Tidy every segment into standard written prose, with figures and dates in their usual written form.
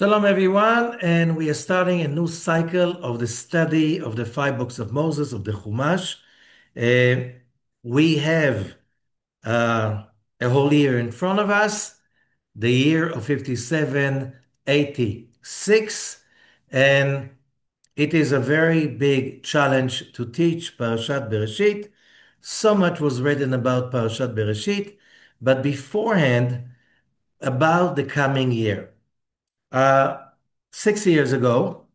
Shalom, everyone, and we are starting a new cycle of the study of the five books of Moses, of the Chumash. Uh, we have uh, a whole year in front of us, the year of 5786, and it is a very big challenge to teach Parashat Bereshit. So much was written about Parashat Bereshit, but beforehand, about the coming year. Uh, 6 years ago,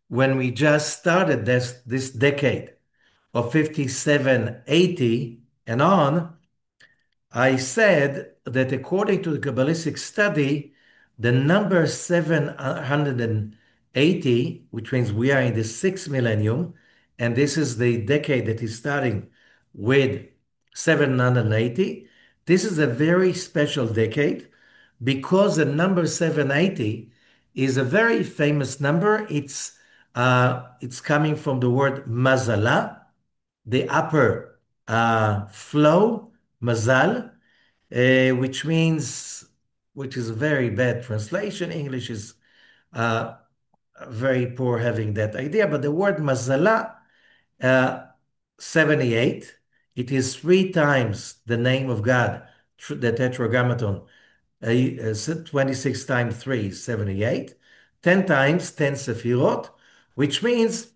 when we just started this decade of 5780 and on, I said that according to the Kabbalistic study, the number 780, which means we are in the sixth millennium, and this is the decade that is starting with 780. This is a very special decade because the number 780 is a very famous number. It's coming from the word mazala, the upper flow, mazal, which means, which is a very bad translation. English is uh, very poor having that idea, but the word mazala, uh, 78, it is three times the name of God, the tetragrammaton. 26 times 3 is 78. 10 times 10 sefirot, which means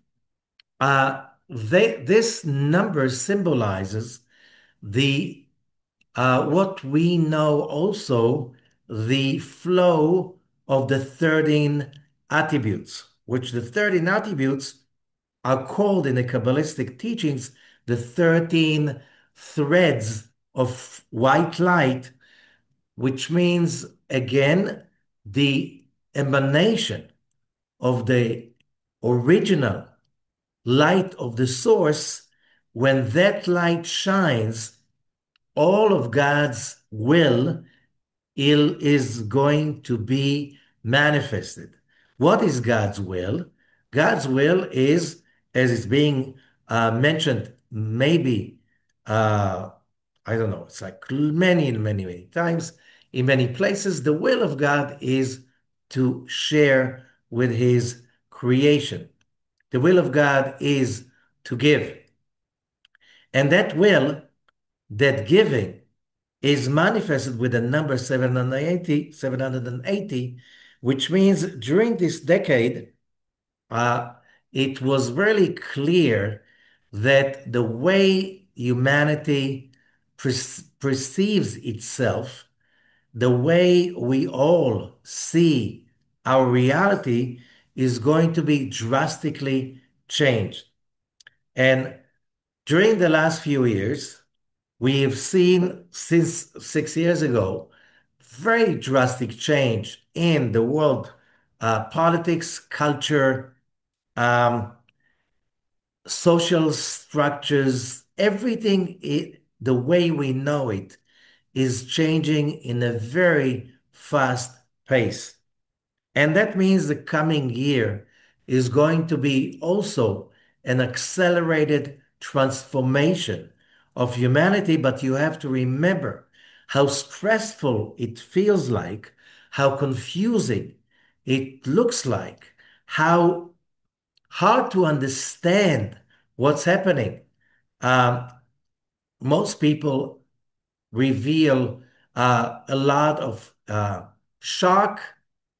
this number symbolizes the what we know also the flow of the 13 attributes, which the 13 attributes are called in the Kabbalistic teachings the 13 threads of white light, which means again the emanation of the original light of the source. When that light shines, all of God's will is going to be manifested. What is God's will? God's will is, as it's being mentioned, maybe, uh, I don't know, it's like many times in many places, the will of God is to share with his creation. The will of God is to give. And that will, that giving, is manifested with the number 780, which means during this decade, uh, it was really clear that the way humanity perceives itself, the way we all see our reality, is going to be drastically changed. And during the last few years, we've seen since 6 years ago very drastic change in the world, politics, culture, um, social structures, everything, the way we know it is changing in a very fast pace. And that means the coming year is going to be also an accelerated transformation of humanity. But you have to remember how stressful it feels like, how confusing it looks like, how hard to understand what's happening. Um, Most people reveal a lot of shock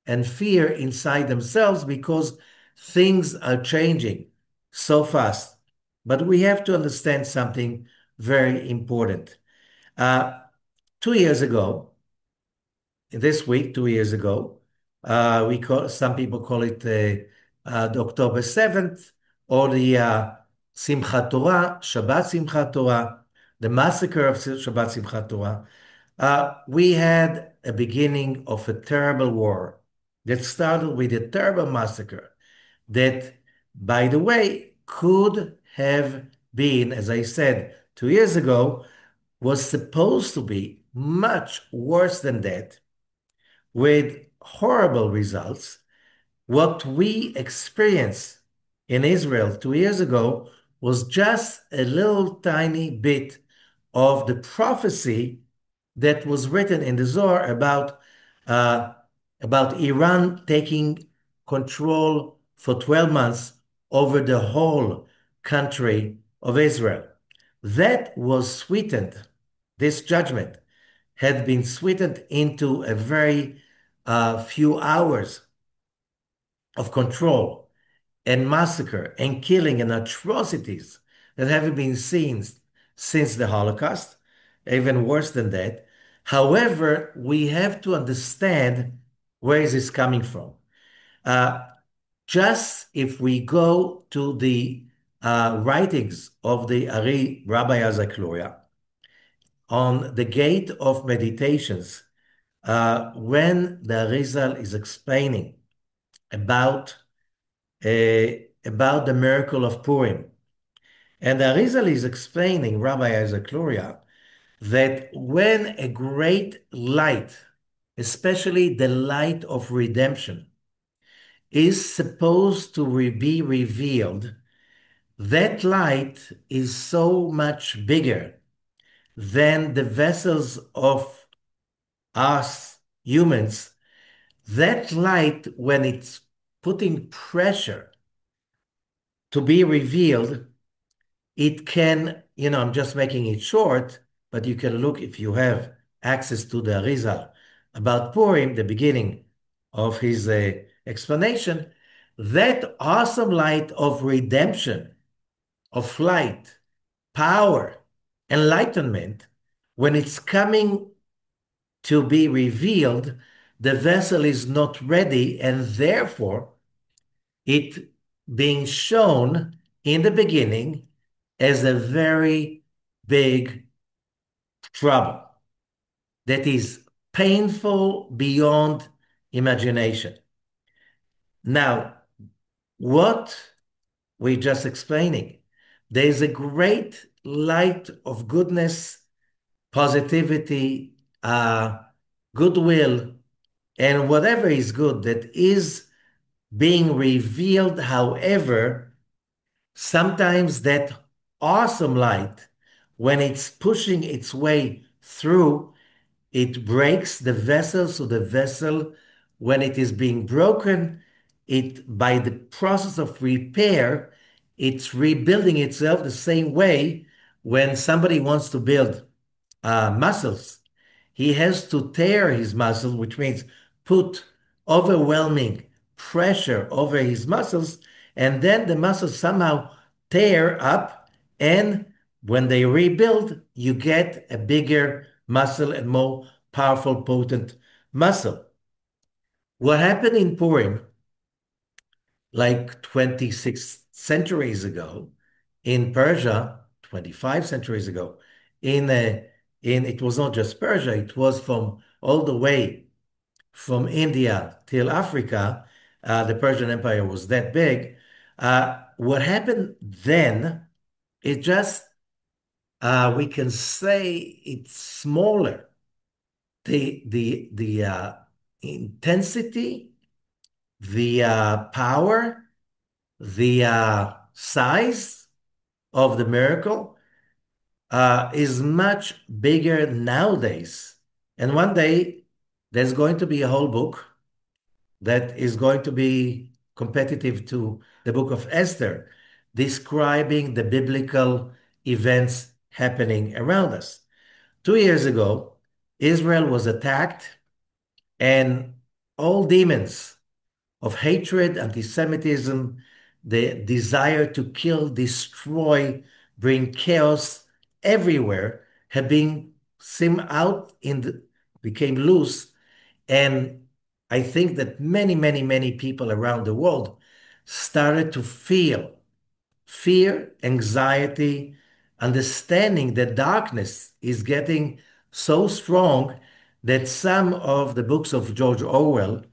and fear inside themselves because things are changing so fast. But we have to understand something very important. Uh, 2 years ago, this week, 2 years ago, some people call it the October 7th or the Simchat Torah, Shabbat Simchat Torah, the massacre of Shabbat Simchat Torah. We had a beginning of a terrible war that started with a terrible massacre that, by the way, could have been, as I said 2 years ago, was supposed to be much worse than that, with horrible results. What we experienced in Israel 2 years ago was just a little tiny bit of the prophecy that was written in the Zohar about uh, about Iran taking control for 12 months over the whole country of Israel. That was sweetened, this judgment had been sweetened into a very few hours of control and massacre and killing and atrocities that haven't been seen since the Holocaust, even worse than that. However, we have to understand where is this coming from. Uh, just if we go to the writings of the Ari Rabbi Azakluria on the Gate of Meditations, when the Arizal is explaining about about the miracle of Purim. And the Arizal is explaining, Rabbi Isaac Luria, that when a great light, especially the light of redemption, is supposed to be revealed, that light is so much bigger than the vessels of us humans. That light, when it's putting pressure to be revealed, it can, I'm just making it short, but you can look if you have access to the Arizal about Purim, the beginning of his explanation. That awesome light of redemption, of light, power, enlightenment, when it's coming to be revealed, the vessel is not ready, and therefore it being shown in the beginning as a very big trouble that is painful beyond imagination. Now, what we're just explaining, there's a great light of goodness, positivity, goodwill, and whatever is good that is being revealed. However, sometimes that awesome light, when it's pushing its way through, it breaks the vessel. So the vessel, when it is being broken, it by the process of repair, it's rebuilding itself the same way when somebody wants to build muscles. He has to tear his muscles, which means put overwhelming pressure over his muscles, and then the muscles somehow tear up. And when they rebuild, you get a bigger muscle and more powerful, potent muscle. What happened in Purim, like 26 centuries ago, in Persia, 25 centuries ago, in a, in it was not just Persia, it was from all the way from India till Africa. The Persian Empire was that big. What happened then, it just we can say it's smaller. The intensity, the power, the size of the miracle is much bigger nowadays. And one day there's going to be a whole book that is going to be competitive to the book of Esther, describing the biblical events happening around us. 2 years ago, Israel was attacked, and all demons of hatred, anti-Semitism, the desire to kill, destroy, bring chaos everywhere have been seem out in the became loose. And I think that many, many, many people around the world started to feel fear, anxiety, understanding that darkness is getting so strong that some of the books of George Orwell,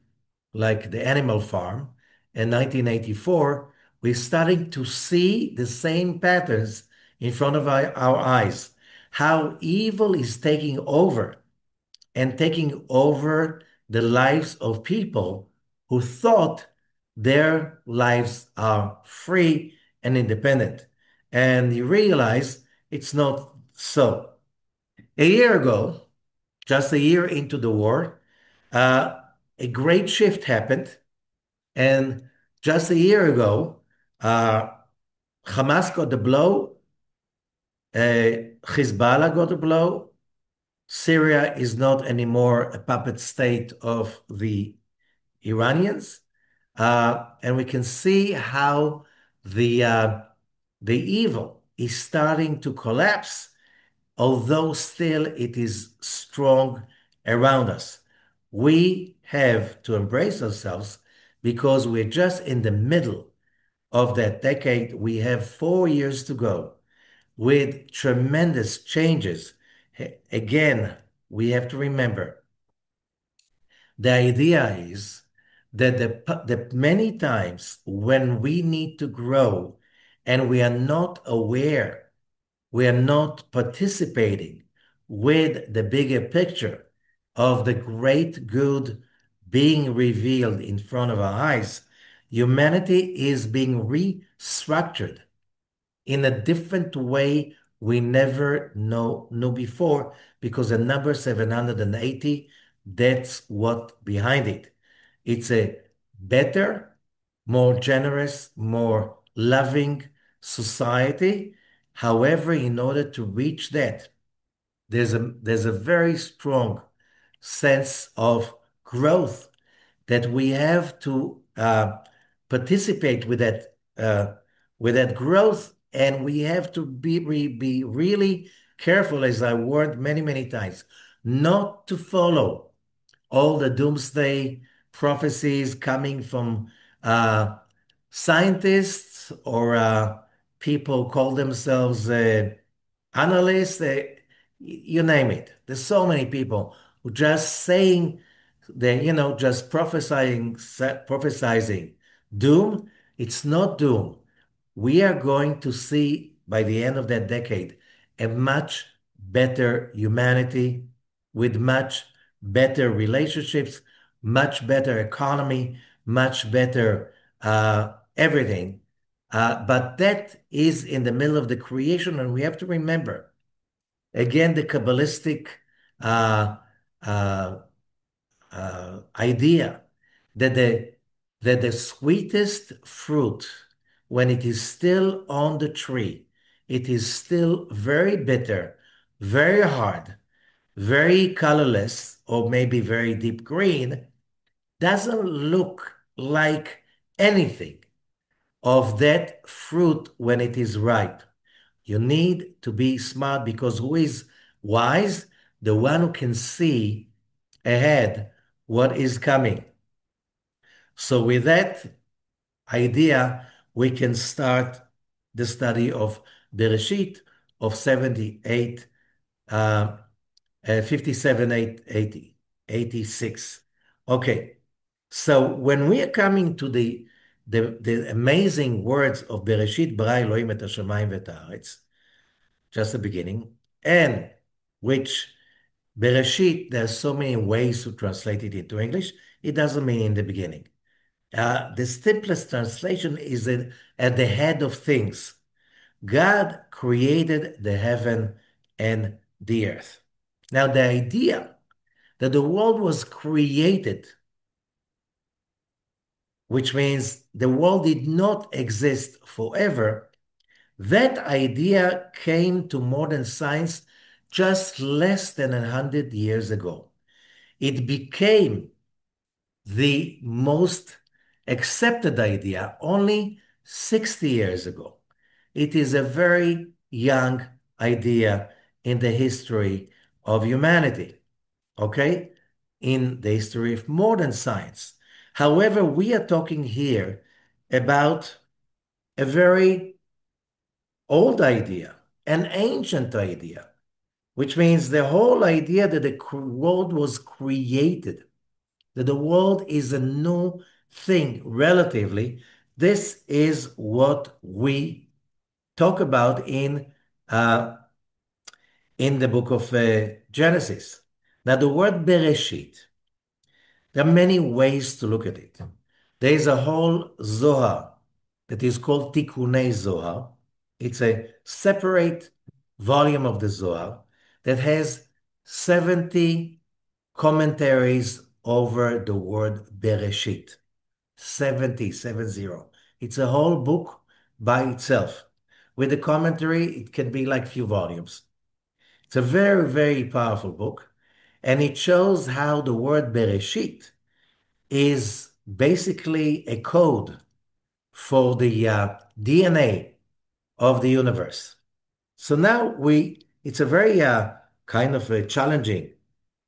like The Animal Farm in 1984, we're starting to see the same patterns in front of our eyes. How evil is taking over and taking over the lives of people who thought their lives are free and independent. And you realize it's not so. A year ago, just a year into the war, uh, a great shift happened. And just a year ago, uh, Hamas got the blow, Hezbollah got the blow. Syria is not anymore a puppet state of the Iranians. And we can see how the, uh, the evil is starting to collapse, although still it is strong around us. We have to embrace ourselves because we're just in the middle of that decade. We have 4 years to go with tremendous changes. Again, we have to remember the idea is that the many times when we need to grow and we are not aware, we are not participating with the bigger picture of the great good being revealed in front of our eyes, humanity is being restructured in a different way we never knew before, because the number 780, that's what behind it. It's a better, more generous, more loving society. However, in order to reach that, there's a very strong sense of growth that we have to participate with that growth, and we have to be really careful, as I warned many times, not to follow all the doomsday prophecies coming from uh, scientists or people call themselves analysts, you name it. There's so many people who just saying they, just prophesizing doom. It's not doom. We are going to see by the end of that decade a much better humanity with much better relationships, much better economy, much better everything. But that is in the middle of the creation, and we have to remember again the Kabbalistic uh, uh, idea that the sweetest fruit, when it is still on the tree, it is still very bitter, very hard, very colorless, or maybe very deep green, doesn't look like anything of that fruit when it is ripe. You need to be smart, because who is wise? The one who can see ahead what is coming. So with that idea, we can start the study of Bereshit of 78, uh, 57, 80, 86. Okay, so when we are coming to the amazing words of Bereshit bara Elohim et hashamayim v'et haaretz, just the beginning, and which Bereshit, there's so many ways to translate it into English. It doesn't mean in the beginning. The simplest translation is at the head of things. God created the heaven and the earth. Now, the idea that the world was created, which means the world did not exist forever, that idea came to modern science just less than 100 years ago. It became the most accepted idea only 60 years ago. It is a very young idea in the history of humanity, okay? In the history of modern science. However, we are talking here about a very old idea, an ancient idea, which means the whole idea that the world was created, that the world is a new thing relatively. This is what we talk about uh, in the book of Genesis. Now, the word Bereshit, there are many ways to look at it. There is a whole Zohar that is called Tikkunei Zohar. It's a separate volume of the Zohar that has 70 commentaries over the word Bereshit. 70. It's a whole book by itself. With the commentary, it can be like few volumes. It's a very, very powerful book, and it shows how the word Bereshit is basically a code for the DNA of the universe. So now it's a very kind of a challenging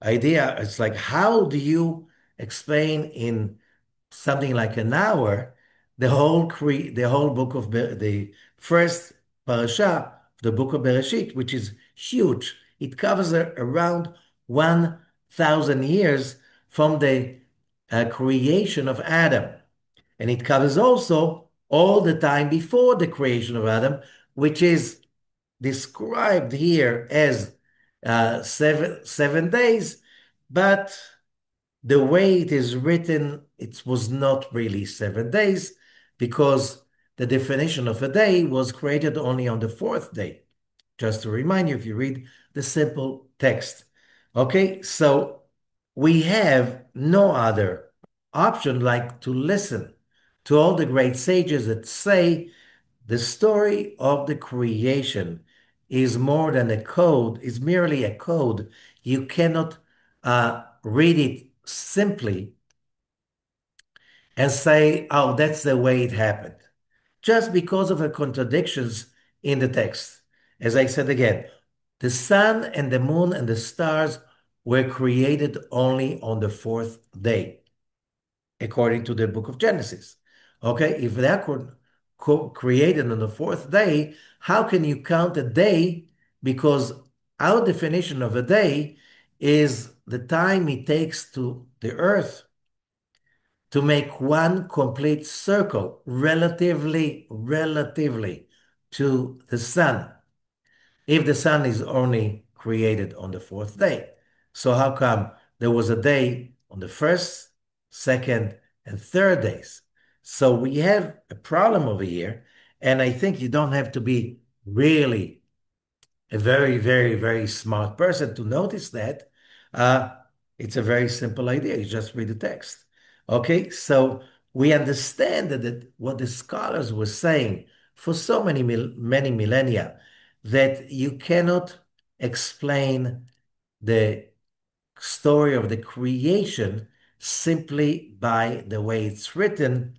idea. It's like, how do you explain in something like an hour the whole book of the first parasha, the book of Bereshit, which is huge. It covers around 1,000 years from the creation of Adam. And it covers also all the time before the creation of Adam, which is described here as 7 days, but the way it is written, it was not really 7 days because the definition of a day was created only on the fourth day. Just to remind you, if you read the simple text. Okay, so we have no other option like to listen to all the great sages that say the story of the creation is more than a code, is merely a code. You cannot read it simply and say, oh, that's the way it happened, just because of the contradictions in the text. As I said again, the sun and the moon and the stars were created only on the fourth day, according to the book of Genesis. Okay, if they are created on the fourth day, how can you count a day? Because our definition of a day is the time it takes to the earth to make one complete circle relatively to the sun, if the sun is only created on the fourth day. So how come there was a day on the first, second, and third days? So we have a problem over here, and I think you don't have to be really a very smart person to notice that. Uh, it's a very simple idea. You just read the text. Okay, so we understand that what the scholars were saying for so many millennia, that you cannot explain the story of the creation simply by the way it's written.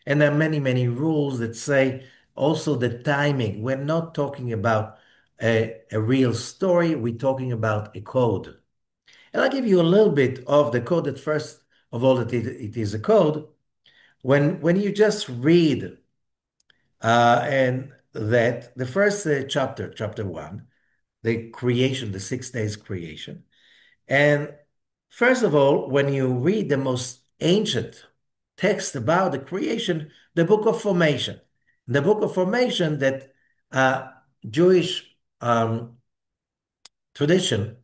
And there are many rules that say also the timing. We're not talking about a real story, we're talking about a code. And I'll give you a little bit of the code. At first of all, that it is a code. When you just read and that the first chapter 1, the creation, the 6 days creation. And first of all, when you read the most ancient text about the creation, the book of formation, the book of formation that Jewish tradition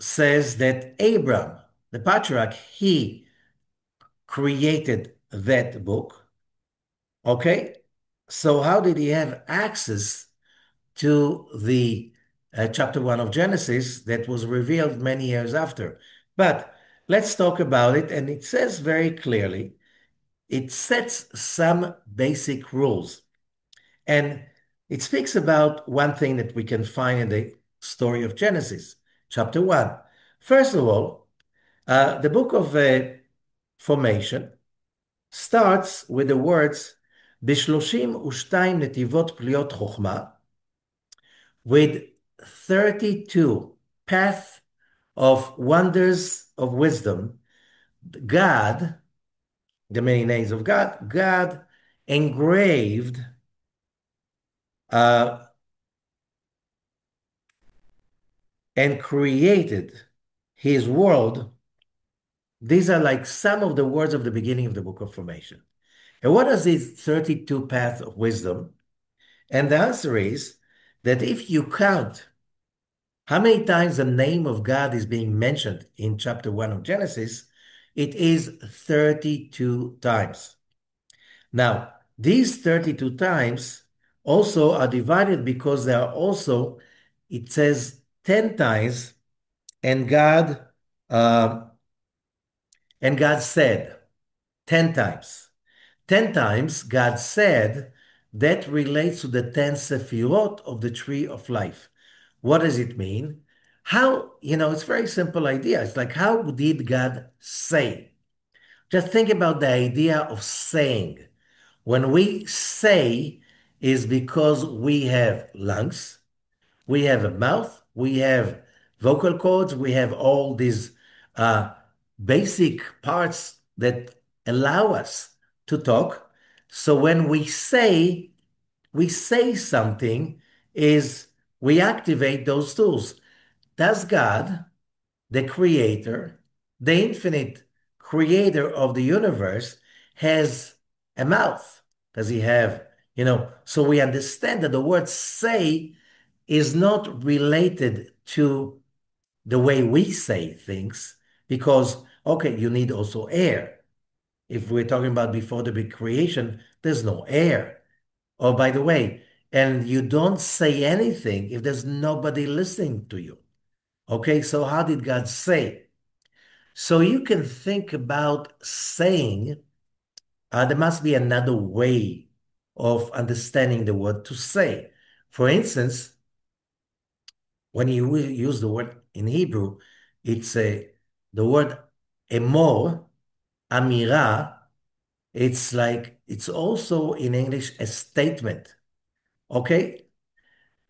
says that Abraham, the patriarch, he created that book. Okay, so how did he have access to the chapter 1 of Genesis that was revealed many years after? But let's talk about it. And it says very clearly, it sets some basic rules. And it speaks about one thing that we can find in the story of Genesis, chapter 1. First of all, the book of formation starts with the words, ב-32 נתיבות פליאות חוכמה, with 32 paths of wonders of wisdom. God, the many names of God, God engraved uh, and created his world. These are like some of the words of the beginning of the book of formation. And what are these 32 paths of wisdom? And the answer is that if you count how many times the name of God is being mentioned in chapter 1 of Genesis, it is 32 times. Now, these 32 times also are divided because there are also, it says 10 times, and God uh, and God said 10 times. 10 times God said that relates to the 10 sephirot of the tree of life. What does it mean? It's a very simple idea. It's like, how did God say? Just think about the idea of saying. When we say is because we have lungs, we have a mouth, we have vocal cords, we have all these uh, basic parts that allow us to talk. So when we say something is we activate those tools. Does God, the creator, the infinite creator of the universe, has a mouth? Does he have, so we understand that the word say is not related to the way we say things because, okay, you need also air. If we're talking about before the big creation, there's no air. Oh, by the way, and you don't say anything if there's nobody listening to you. Okay, so how did God say? So you can think about saying, there must be another way of understanding the word to say. For instance, when you use the word in Hebrew, it's the word emor, amira. It's also in English a statement. Okay?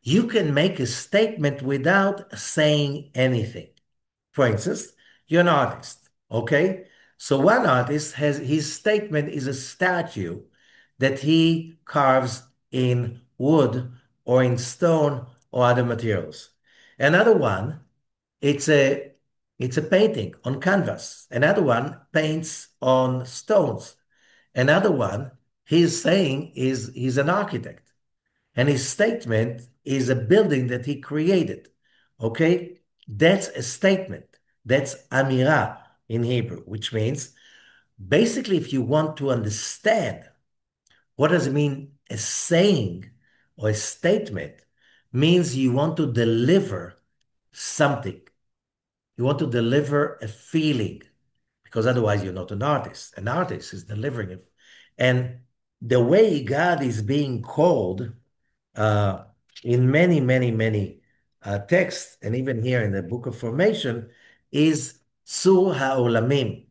You can make a statement without saying anything. For instance, you're an artist, okay? So one artist has his statement is a statue that he carves in wood or in stone or other materials. Another one, it's a it's a painting on canvas. Another one paints on stones. Another one, he's saying is he's an architect. And his statement is a building that he created. Okay? That's a statement. That's amira in Hebrew, which means basically if you want to understand what does it mean a saying or a statement means you want to deliver something. You want to deliver a feeling because otherwise you're not an artist. An artist is delivering it. And the way God is being called uh, in many, many, many texts, and even here in the Book of Formation, is Sur HaOlamim.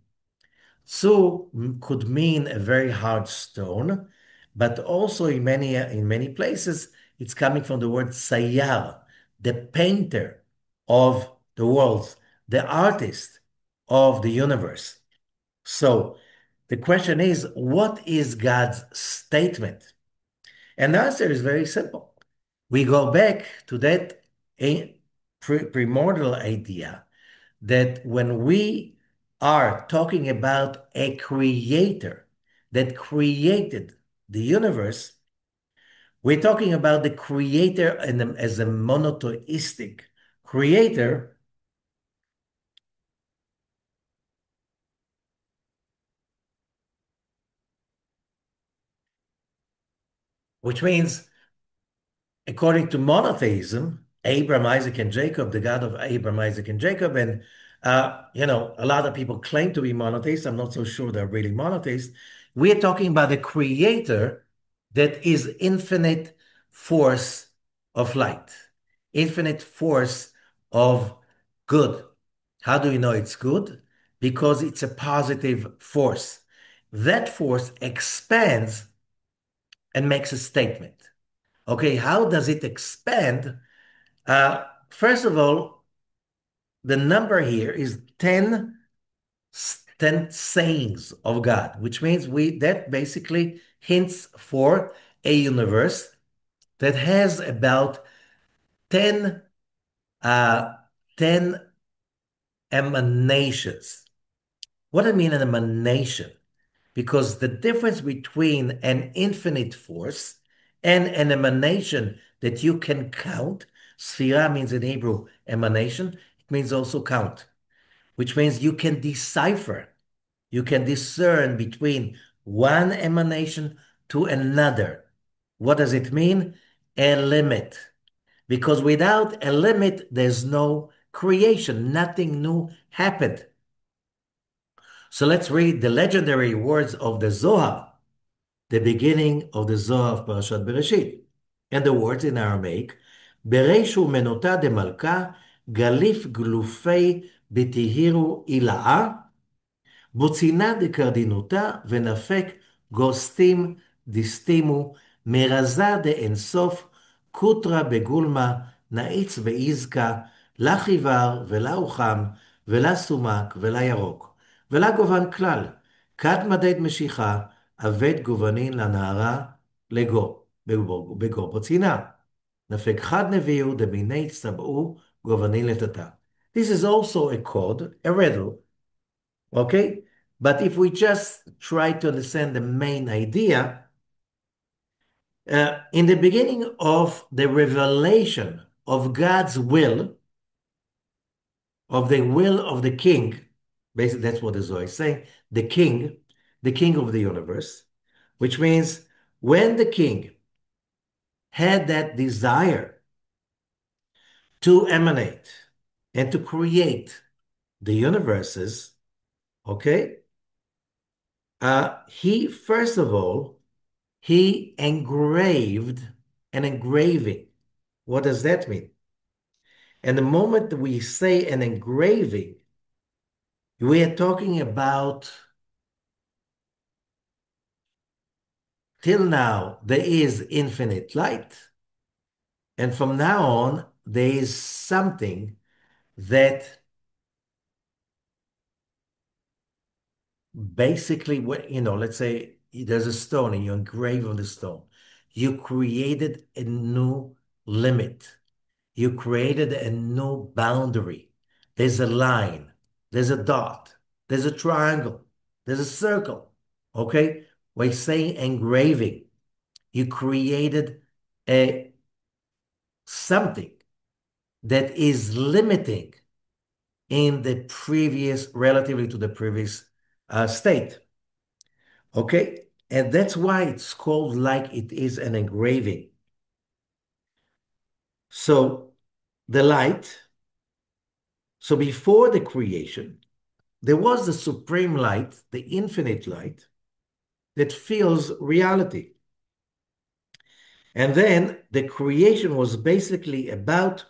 Sur could mean a very hard stone, but also in many places, it's coming from the word Sayar, the painter of the world, the artist of the universe. So the question is, what is God's statement? And the answer is very simple. We go back to that primordial idea that when we are talking about a creator that created the universe, we're talking about the creator as a monotheistic creator, which means according to monotheism, Abraham, Isaac, and Jacob, the God of Abraham, Isaac, and Jacob, and a lot of people claim to be monotheists. I'm not so sure they're really monotheists. We're talking about a creator that is infinite force of light, infinite force of good. How do we know it's good? Because it's a positive force. That force expands and makes a statement. Okay, how does it expand? First of all, the number here is 10 sayings of God, which means that basically hints for a universe that has about 10, uh, 10 emanations. What do I mean an emanation? Because the difference between an infinite force and an emanation that you can count, sphira means in Hebrew emanation, it means also count, which means you can decipher, you can discern between one emanation to another. What does it mean? A limit. Because without a limit, there's no creation, nothing new happened. So let's read the legendary words of the Zohar, the beginning of the Zohar of Parashat Bereshit. And the words in Aramaic, Bereshu menota de malka, galif glufei bitihiru ila'a, בוצינה דקרדינותה ונפק גוסטים דיסטימו מרזה דאינסוף קוטרה בגולמה נאיץ באיזקה לה חיוור ולה אוחם ולה סומק ולה ירוק ולה גובן כלל כד מדד משיכה אבד גובנין לנערה לגו בגו בוצינה נפק חד נביאו דמיני צטבעו גובנין לטאטה. This is also a code, a riddle. Okay? But if we just try to understand the main idea, in the beginning of the revelation of God's will, of the will of the king, basically that's what the Zohar is saying, the king of the universe, which means when the king had that desire to emanate and to create the universes, okay, he first of all he engraved an engraving. What does that mean? And the moment that we say an engraving, we are talking about till now there is infinite light. And from now on, there is something that basically, let's say there's a stone and you engrave on the stone. You created a new limit. You created a new boundary. There's a line, there's a dot, there's a triangle, there's a circle. Okay? By saying engraving, you created a something that is limiting in the previous, relatively to the previous state. Okay? And that's why it's called like it is an engraving. So the light, so before the creation, there was the supreme light, the infinite light, that fills reality. And then the creation was basically about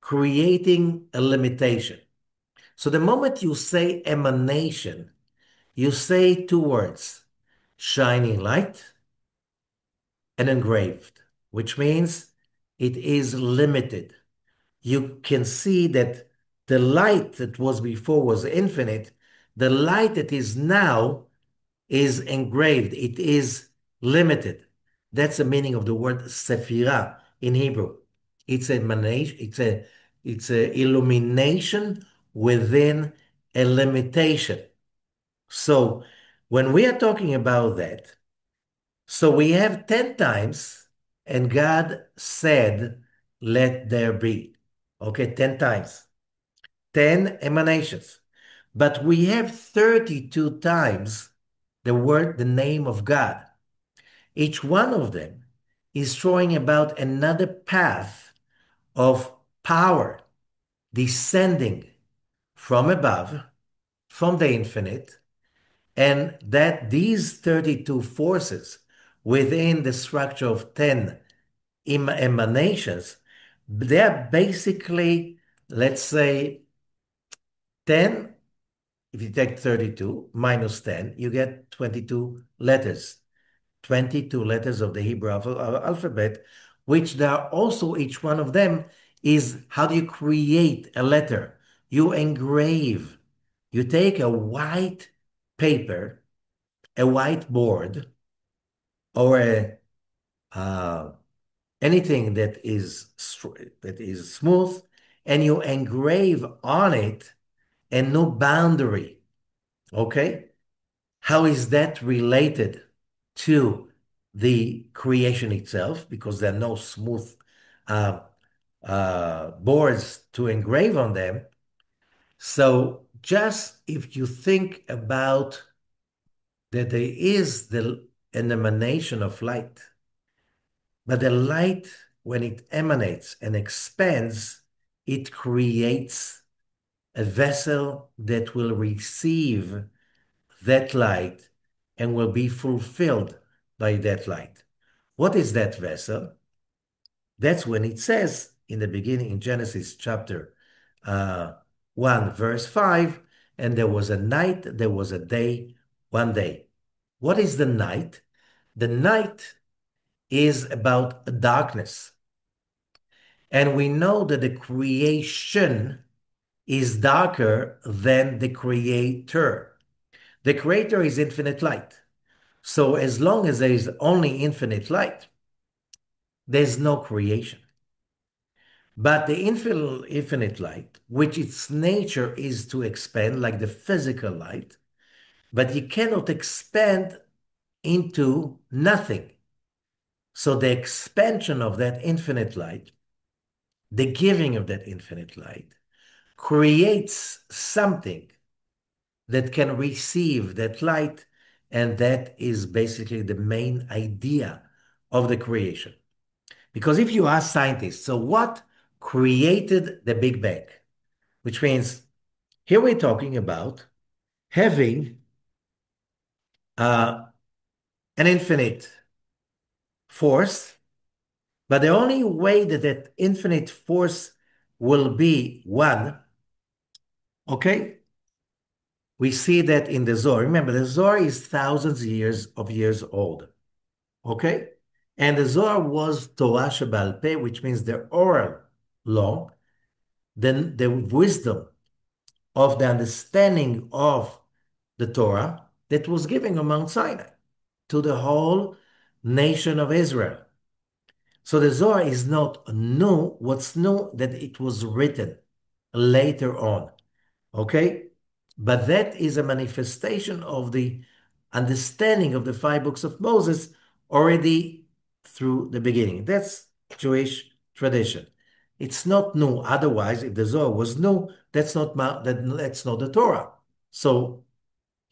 creating a limitation. So the moment you say emanation, you say two words, shining light and engraved, which means it is limited. You can see that the light that was before was infinite. The light that is now is engraved. It is limited. That's the meaning of the word sephirah in Hebrew. It's emanation. It's a illumination within a limitation. So when we are talking about that, so we have 10 times, and God said, "Let there be." Okay, 10 times, 10 emanations. But we have 32 times the name of God. Each one of them is showing about another path of power descending from above, from the infinite, and that these 32 forces within the structure of 10 emanations, they're basically, let's say, 10. If you take 32 minus 10, you get 22 letters. 22 letters of the Hebrew alphabet, which there are also each one of them is how do you create a letter? You engrave. You take a white paper, a white board, or uh, anything that is smooth, and you engrave on it a new boundary. Okay? How is that related to the creation itself? Because there are no smooth uh, boards to engrave on them. So just if you think about that there is an emanation of light, but the light, when it emanates and expands, it creates a vessel that will receive that light and will be fulfilled by that light. What is that vessel? That's when it says in the beginning in Genesis chapter 1, verse 5, and there was a night, there was a day, one day. What is the night? The night is about darkness. And we know that the creation is darker than the creator. The creator is infinite light. So as long as there is only infinite light, there's no creation. But the infinite light, which its nature is to expand like the physical light, but you cannot expand into nothing. So the expansion of that infinite light, the giving of that infinite light, creates something that can receive that light, and that is basically the main idea of the creation. Because if you ask scientists, so what created the Big Bang? Which means here we're talking about having uh, an infinite force, but the only way that that infinite force will be one, okay? We see that in the Zohar. Remember, the Zohar is thousands of years old, okay? And the Zohar was Torah Shebal Peh, which means the oral law, then the wisdom of the understanding of the Torah that was given on Mount Sinai to the whole nation of Israel. So the Zohar is not new. What's new that it was written later on, okay? But that is a manifestation of the understanding of the five books of Moses already through the beginning. That's Jewish tradition. It's not new. Otherwise, if the Zohar was new, that's not the Torah. So,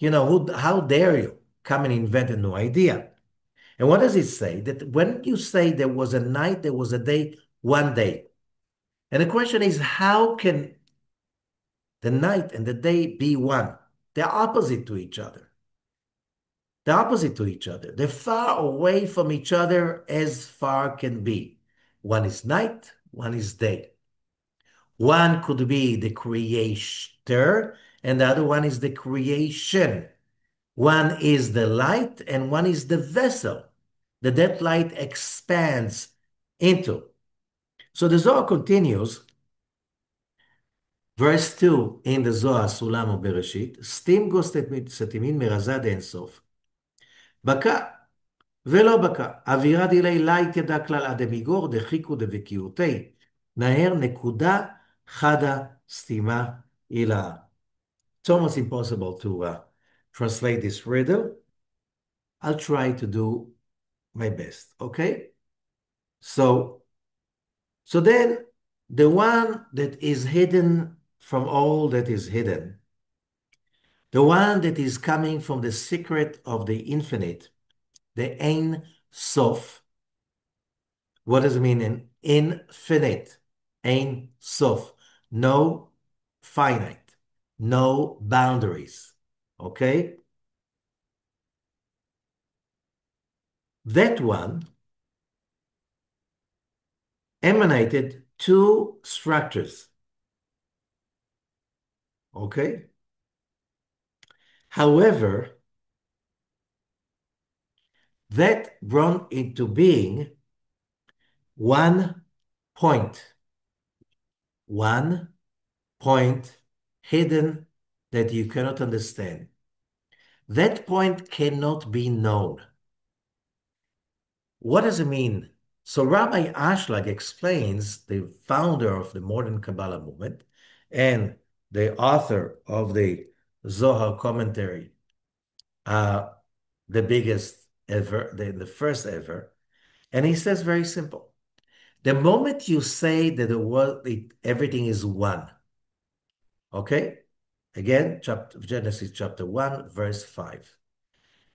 how dare you come and invent a new idea? And what does it say? That when you say there was a night, there was a day, one day. And the question is, how can the night and the day be one? They're opposite to each other. They're opposite to each other. They're far away from each other as far can be. One is night, one is day. One could be the creator, and the other one is the creation. One is the light, and one is the vessel that that light expands into. So the Zohar continues, verse 2 in the Zohar Sulam BeResheet, סתים גוס סתימין מרזה דאין סוף, בקע ולא בקע, אווירה דילי לית ידע כלל עד דמיגור דחיקו דבקיעותי, נהר נקודה חדה סתימה אילה. It's almost impossible to translate this riddle. I'll try to do my best, okay? So then the one that is hidden from all that is hidden, the one that is coming from the secret of the infinite, the Ein Sof. What does it mean? An infinite, Ein Sof. No finite, no boundaries, okay? That one emanated two structures, okay? However, that brought into being one point, one point hidden that you cannot understand. That point cannot be known. What does it mean? So Rabbi Ashlag explains, the founder of the modern Kabbalah movement and the author of the Zohar commentary, the biggest ever, the first ever, and he says very simple. The moment you say that the world, everything is one, okay? Again, Genesis chapter 1, verse 5.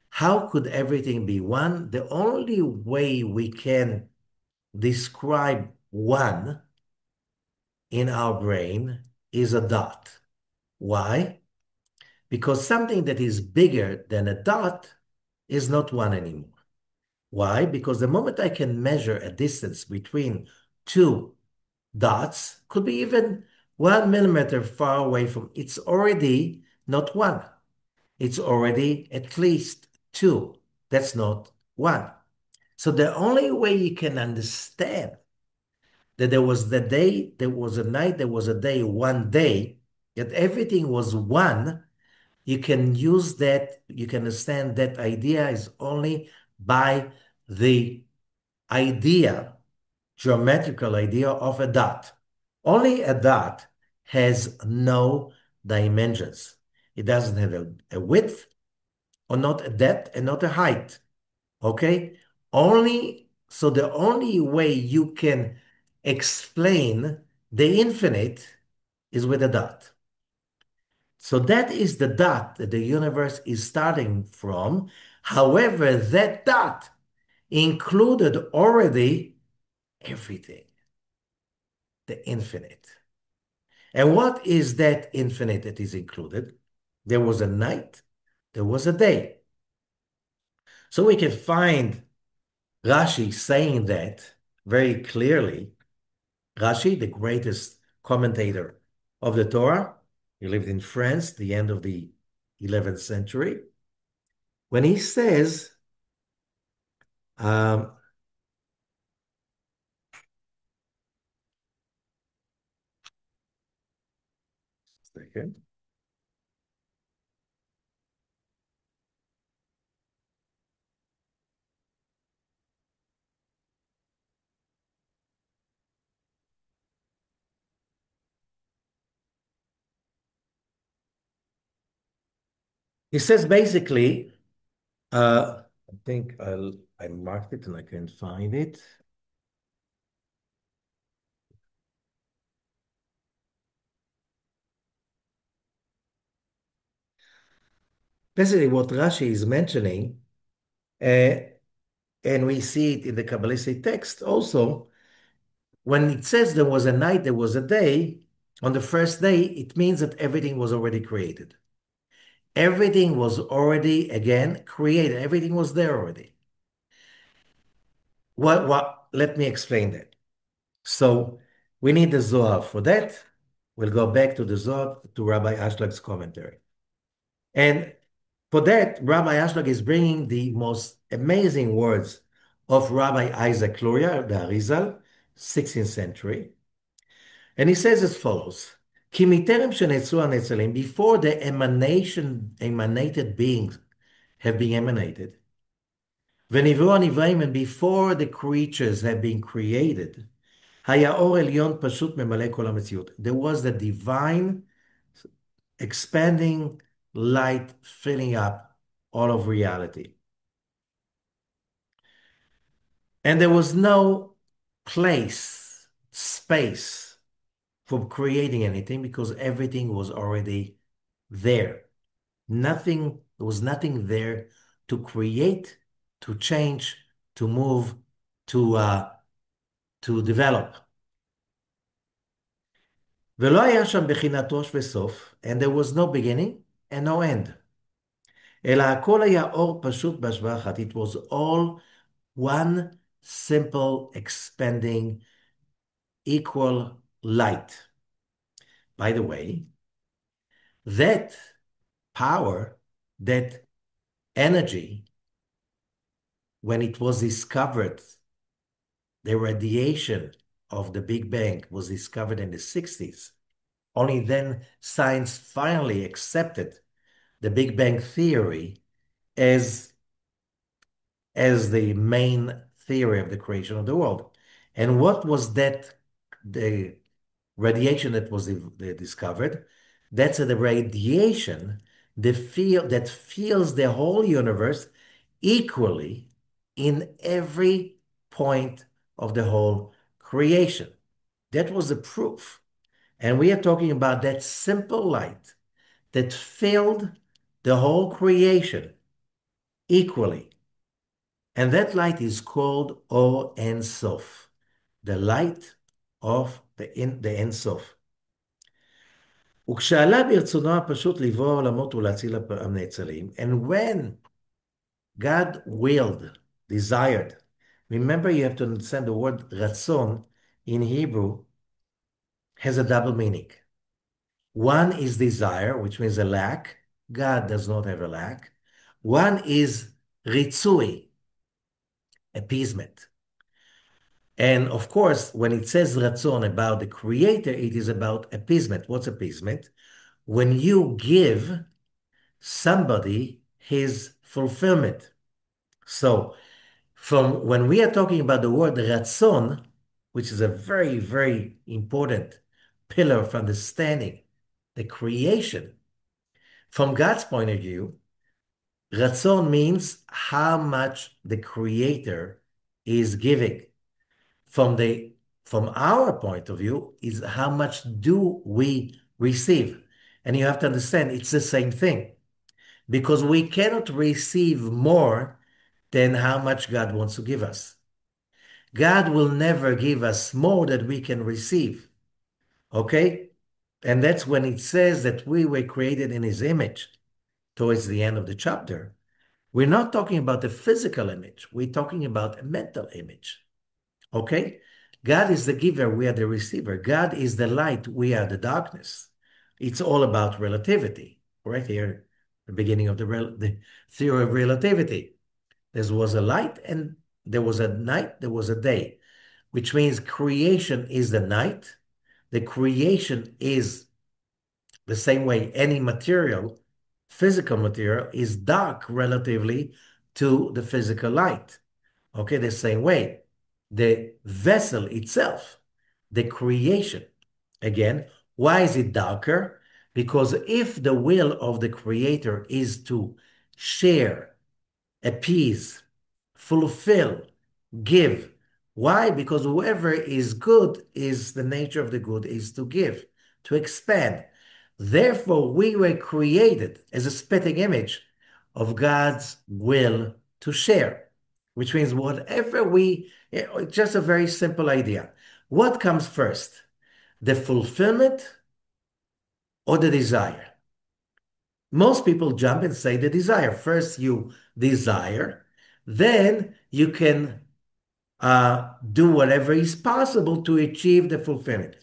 How could everything be one? The only way we can describe one in our brain is a dot. Why? because something that is bigger than a dot is not one anymore. Why? Because the moment I can measure a distance between two dots, could be even 1 millimeter far away from, it's already not one. It's already at least two. That's not one. So the only way you can understand that there was the day, there was a night, there was a day, one day, that everything was one, you can use that, you can understand that idea is only by the idea, geometrical idea of a dot. Only a dot has no dimensions. It doesn't have a width or not a depth and not a height. Okay? Only, so the only way you can explain the infinite is with a dot. So that is the dot that the universe is starting from. However, that dot included already everything, the infinite. And what is that infinite that is included? There was a night, there was a day. So we can find Rashi saying that very clearly. Rashi, the greatest commentator of the Torah, he lived in France, the end of the 11th century, when he says, um, second. He says basically, I think I marked it and I can't find it. Basically, what Rashi is mentioning, uh, and we see it in the Kabbalistic text also, when it says there was a night, there was a day, on the first day, it means that everything was already created. Everything was already, again, created. Everything was there already. Let me explain that. So we need the Zohar for that. We'll go back to the Zohar, to Rabbi Ashлаг's commentary. And for that, Rabbi Ashlag is bringing the most amazing words of Rabbi Isaac Luria, the Arizal, 16th century. And he says as follows, "Ki miterem shenetzu hanetzalim," before the emanated beings have been emanated, ונבראו הנבראים, and before the creatures have been created, היה אור עליון פשוט ממלא כל המציאות. There was the divine expanding light filling up all of reality. And there was no place, space for creating anything because everything was already there. Nothing, there was nothing there to create, to change, to move, to develop. ולא היה שם בחינת ראש וסוף, and there was no beginning and no end. אלא הכל היה אור פשוט בהשוואה אחת. It was all one simple, expanding, equal light. By the way, that power, that energy, when it was discovered, the radiation of the Big Bang was discovered in the 60s. Only then science finally accepted the Big Bang theory as, as the main theory of the creation of the world. And what was that, the radiation that was discovered? That's the radiation, the field that fills the whole universe equally in every point of the whole creation. That was the proof. And we are talking about that simple light that filled the whole creation equally. And that light is called Or Ein Sof, the light of the Ein Sof. וכשעלה ברצונו הפשוט לברוא העולמות ולהציל הנאצלים, and when God willed, desired, remember you have to understand the word ratzon in Hebrew has a double meaning. One is desire, which means a lack. God does not have a lack. One is ritzui, appeasement. And of course, when it says ratzon about the creator, it is about appeasement. What's appeasement? When you give somebody his fulfillment. So from when we are talking about the word ratzon, which is a very, very important pillar of understanding the creation, from God's point of view, ratzon means how much the creator is giving. From the from our point of view, is how much do we receive? And you have to understand it's the same thing because we cannot receive more than how much God wants to give us. God will never give us more than we can receive. Okay? And that's when it says that we were created in his image towards the end of the chapter. We're not talking about the physical image. We're talking about a mental image. Okay? God is the giver. We are the receiver. God is the light. We are the darkness. It's all about relativity. Right here, the beginning of the theory of relativity. There was a light and there was a night, there was a day, which means creation is the night. The creation is the same way any material, physical material, is dark relatively to the physical light. Okay, the same way. The vessel itself, the creation, again, why is it darker? Because if the will of the creator is to share, appease, fulfill, give. Why? Because whoever is good is the nature of the good is to give, to expand. Therefore, we were created as a spitting image of God's will to share, which means whatever just a very simple idea. What comes first, the fulfillment or the desire? Most people jump and say the desire. First, you desire, then you can do whatever is possible to achieve the fulfillment.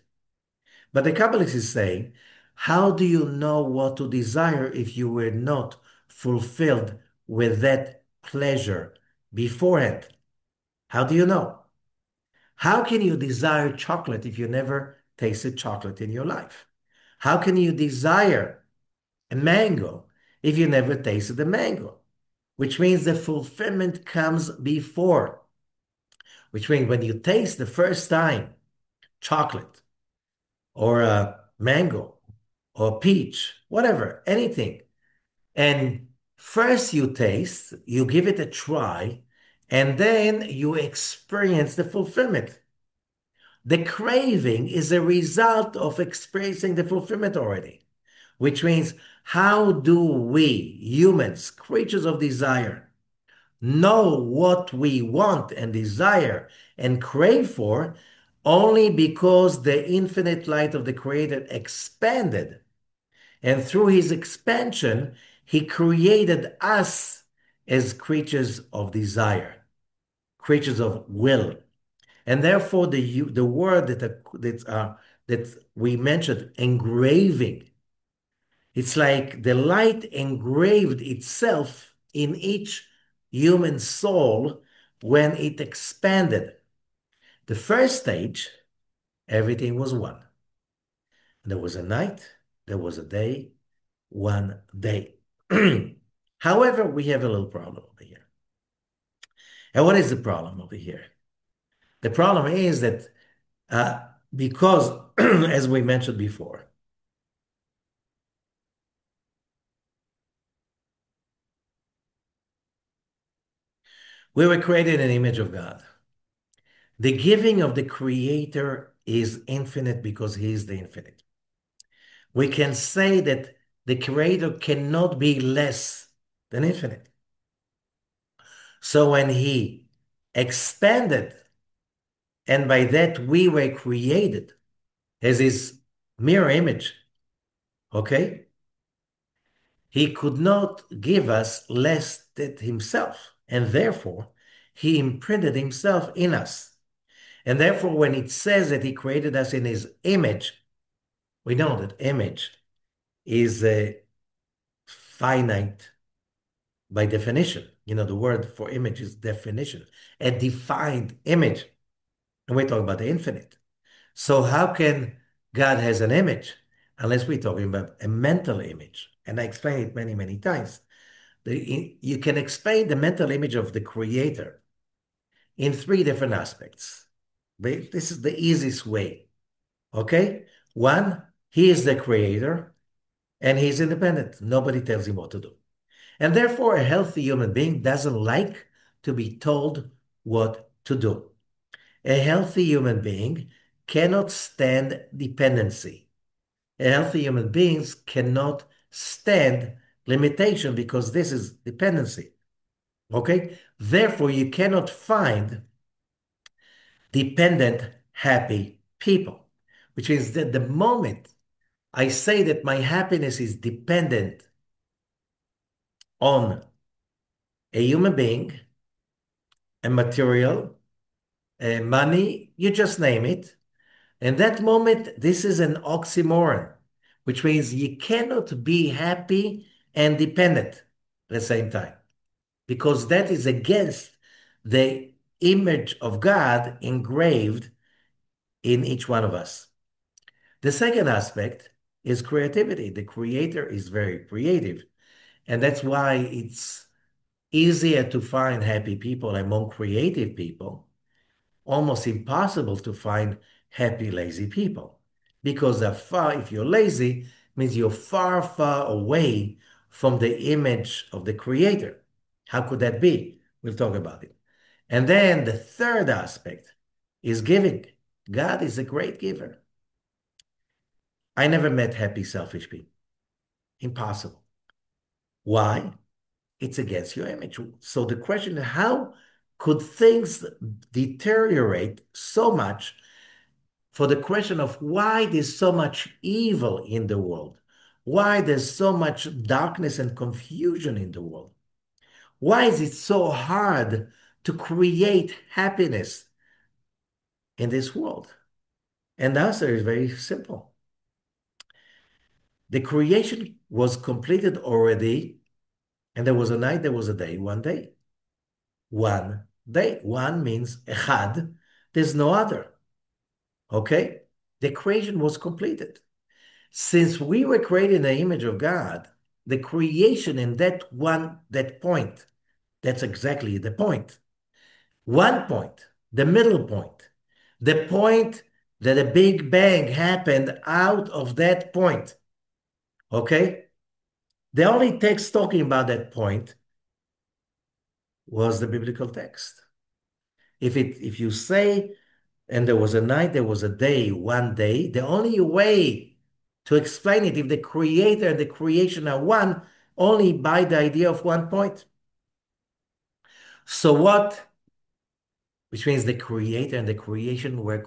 But the Kabbalist is saying, how do you know what to desire if you were not fulfilled with that pleasure beforehand? How do you know? How can you desire chocolate if you never tasted chocolate in your life? How can you desire a mango if you never tasted a mango? Which means the fulfillment comes before, which means when you taste the first time chocolate or a mango or peach, whatever, anything, and first you taste, you give it a try, and then you experience the fulfillment. The craving is a result of experiencing the fulfillment already, which means how do we, humans, creatures of desire, know what we want and desire and crave for only because the infinite light of the Creator expanded. And through his expansion, he created us as creatures of desire, creatures of will. And therefore, the word that we mentioned, engraving, it's like the light engraved itself in each human soul when it expanded. The first stage, everything was one. There was a night, there was a day, one day. However, we have a little problem over here. And what is the problem over here? The problem is that uh, because, as we mentioned before, we were created in the image of God. The giving of the Creator is infinite because He is the infinite. We can say that the Creator cannot be less than infinite. So when He expanded, and by that we were created as His mirror image, Okay? He could not give us less than himself, and therefore he imprinted himself in us. And therefore, when it says that he created us in his image, we know that image is a finite by definition. You know, the word for image is definition, a defined image. And we're talking about the infinite. So how can God has an image unless we're talking about a mental image? And I explained it many, many times. You can explain the mental image of the creator in three different aspects. This is the easiest way. Okay? One, he is the creator and he's independent. Nobody tells him what to do. And therefore, a healthy human being doesn't like to be told what to do. A healthy human being cannot stand dependency. A healthy human beings cannot stand limitation because this is dependency. Okay? Therefore, you cannot find dependent, happy people, which means that the moment I say that my happiness is dependent on a human being, a material, a money, you just name it. In that moment, this is an oxymoron, which means you cannot be happy and dependent at the same time, because that is against the image of God engraved in each one of us. The second aspect is creativity. The creator is very creative. And that's why it's easier to find happy people among creative people, almost impossible to find happy, lazy people. Because they're far, if you're lazy, means you're far, far away from the image of the creator. How could that be? We'll talk about it. And then the third aspect is giving. God is a great giver. I never met happy, selfish people. Impossible. Why? It's against your image. So the question is, how could things deteriorate so much for the question of why there's so much evil in the world? Why there's so much darkness and confusion in the world? Why is it so hard to create happiness in this world? And the answer is very simple. The creation was completed already, and there was a night, there was a day, one day. One day. One means echad. There's no other. Okay? The creation was completed. Since we were created in the image of God, the creation in that point, that's exactly the point. One point, the middle point, the point that a big bang happened out of that point. Okay? The only text talking about that point was the biblical text. If you say, and there was a night, there was a day, one day, the only way to explain it, if the creator and the creation are one, only by the idea of one point. So what, which means the creator and the creation were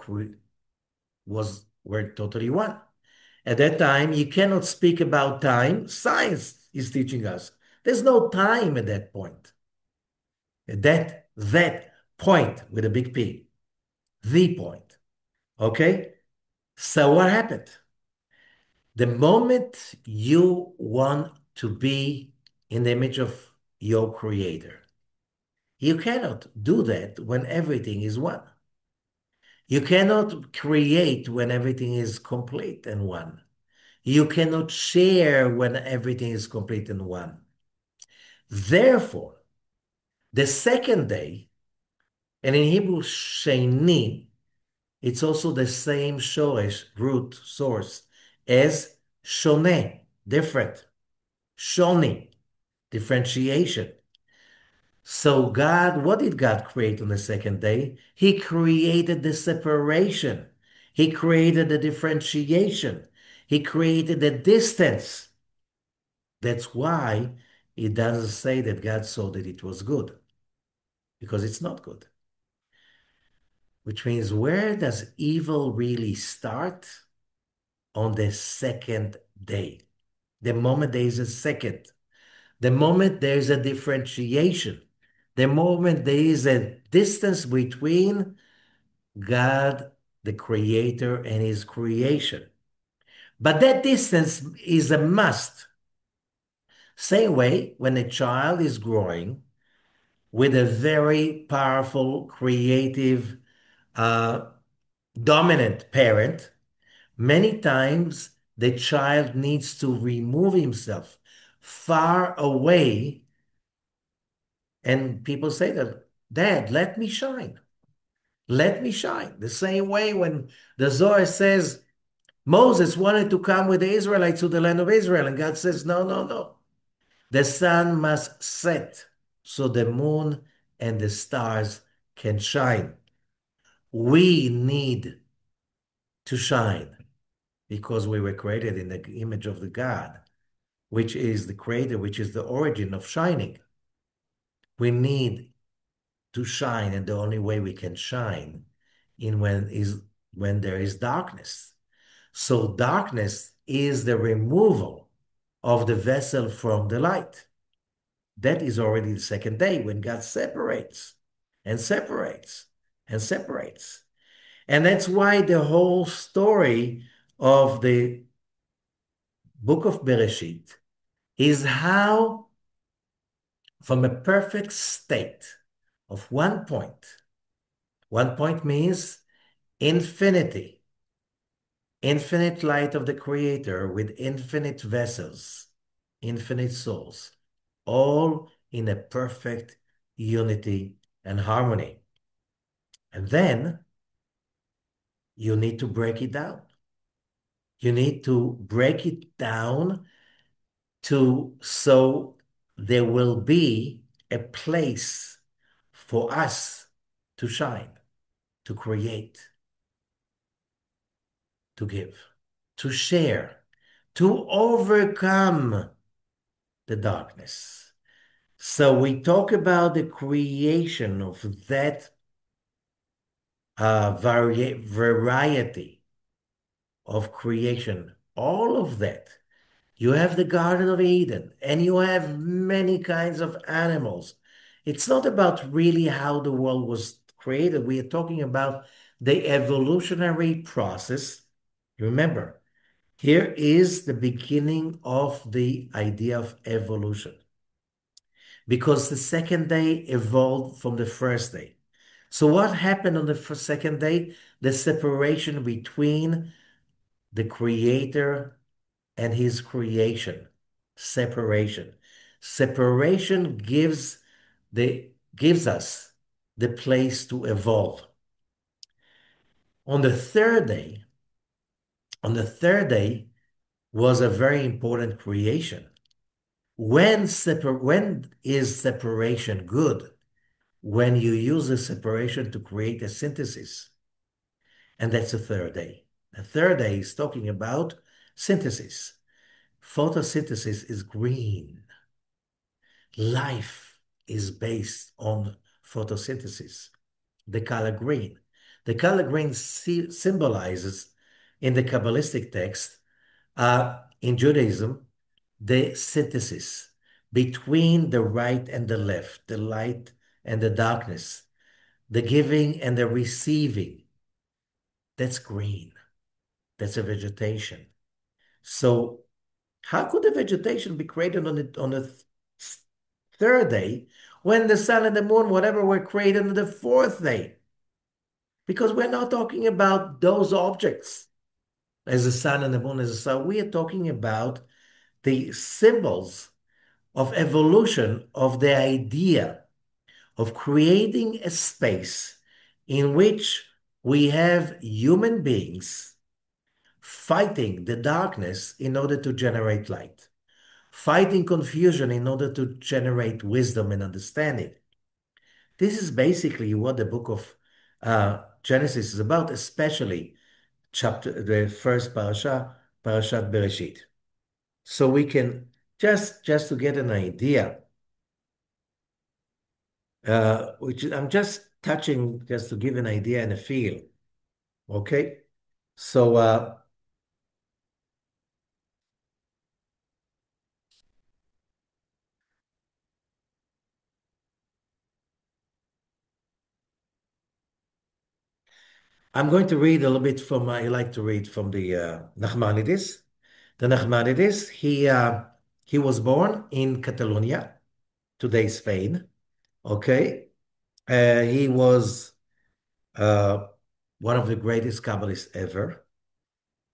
totally one. At that time, you cannot speak about time. Science is teaching us. There's no time at that point. That point with a big P, the point. Okay? So what happened? The moment you want to be in the image of your creator, you cannot do that when everything is one. You cannot create when everything is complete and one. You cannot share when everything is complete and one. Therefore, the second day, and in Hebrew, sheni, it's also the same shoresh, root, source, as shoneh, different. Shoni, differentiation. So God, what did God create on the second day? He created the separation. He created the differentiation. He created the distance. That's why it doesn't say that God saw that it was good, because it's not good. Which means, where does evil really start? On the second day. the moment there is a second, the moment there is a differentiation, the moment there is a distance between God, the creator, and his creation. But that distance is a must. Same way, when a child is growing with a very powerful, creative, uh, dominant parent, many times the child needs to remove himself far away. And people say that, Dad, let me shine. Let me shine. The same way when the Zohar says Moses wanted to come with the Israelites to the land of Israel, and God says, no, no, no. The sun must set so the moon and the stars can shine. We need to shine because we were created in the image of the God, which is the creator, which is the origin of shining. We need to shine, and the only way we can shine in when there is darkness. So darkness is the removal of the vessel from the light. That is already the second day when God separates and separates and separates. And that's why the whole story of the book of Bereshit is how, from a perfect state of 1 point, 1 point means infinity, infinite light of the Creator with infinite vessels, infinite souls, all in a perfect unity and harmony. And then you need to break it down. You need to break it down to so there will be a place for us to shine, to create, to give, to share, to overcome the darkness. So we talk about the creation of that variety of creation, all of that. You have the Garden of Eden, and you have many kinds of animals. It's not about really how the world was created. We are talking about the evolutionary process. Remember, here is the beginning of the idea of evolution, because the second day evolved from the first day. So what happened on the second day? The separation between the creator and his creation. Separation. Separation gives us the place to evolve. On the third day, on the third day was a very important creation. When is separation good? When you use the separation to create a synthesis. And that's the third day. The third day is talking about synthesis. Photosynthesis is green. Life is based on photosynthesis, the color green. The color green symbolizes in the Kabbalistic text, in Judaism, the synthesis between the right and the left, the light and the darkness, the giving and the receiving. That's green. That's a vegetation. So how could the vegetation be created on the third day when the sun and the moon, whatever, were created on the fourth day? Because we're not talking about those objects as the sun and the moon as the sun. We are talking about the symbols of evolution of the idea of creating a space in which we have human beings fighting the darkness in order to generate light, fighting confusion in order to generate wisdom and understanding. This is basically what the book of Genesis is about, especially the first parasha, Parashat Bereshit. So we can just to get an idea, which I'm just touching just to give an idea and a feel. Okay, so I'm going to read a little bit from, I like to read from the Nachmanides. The Nachmanides, he was born in Catalonia, today Spain. Okay. He was uh, one of the greatest Kabbalists ever.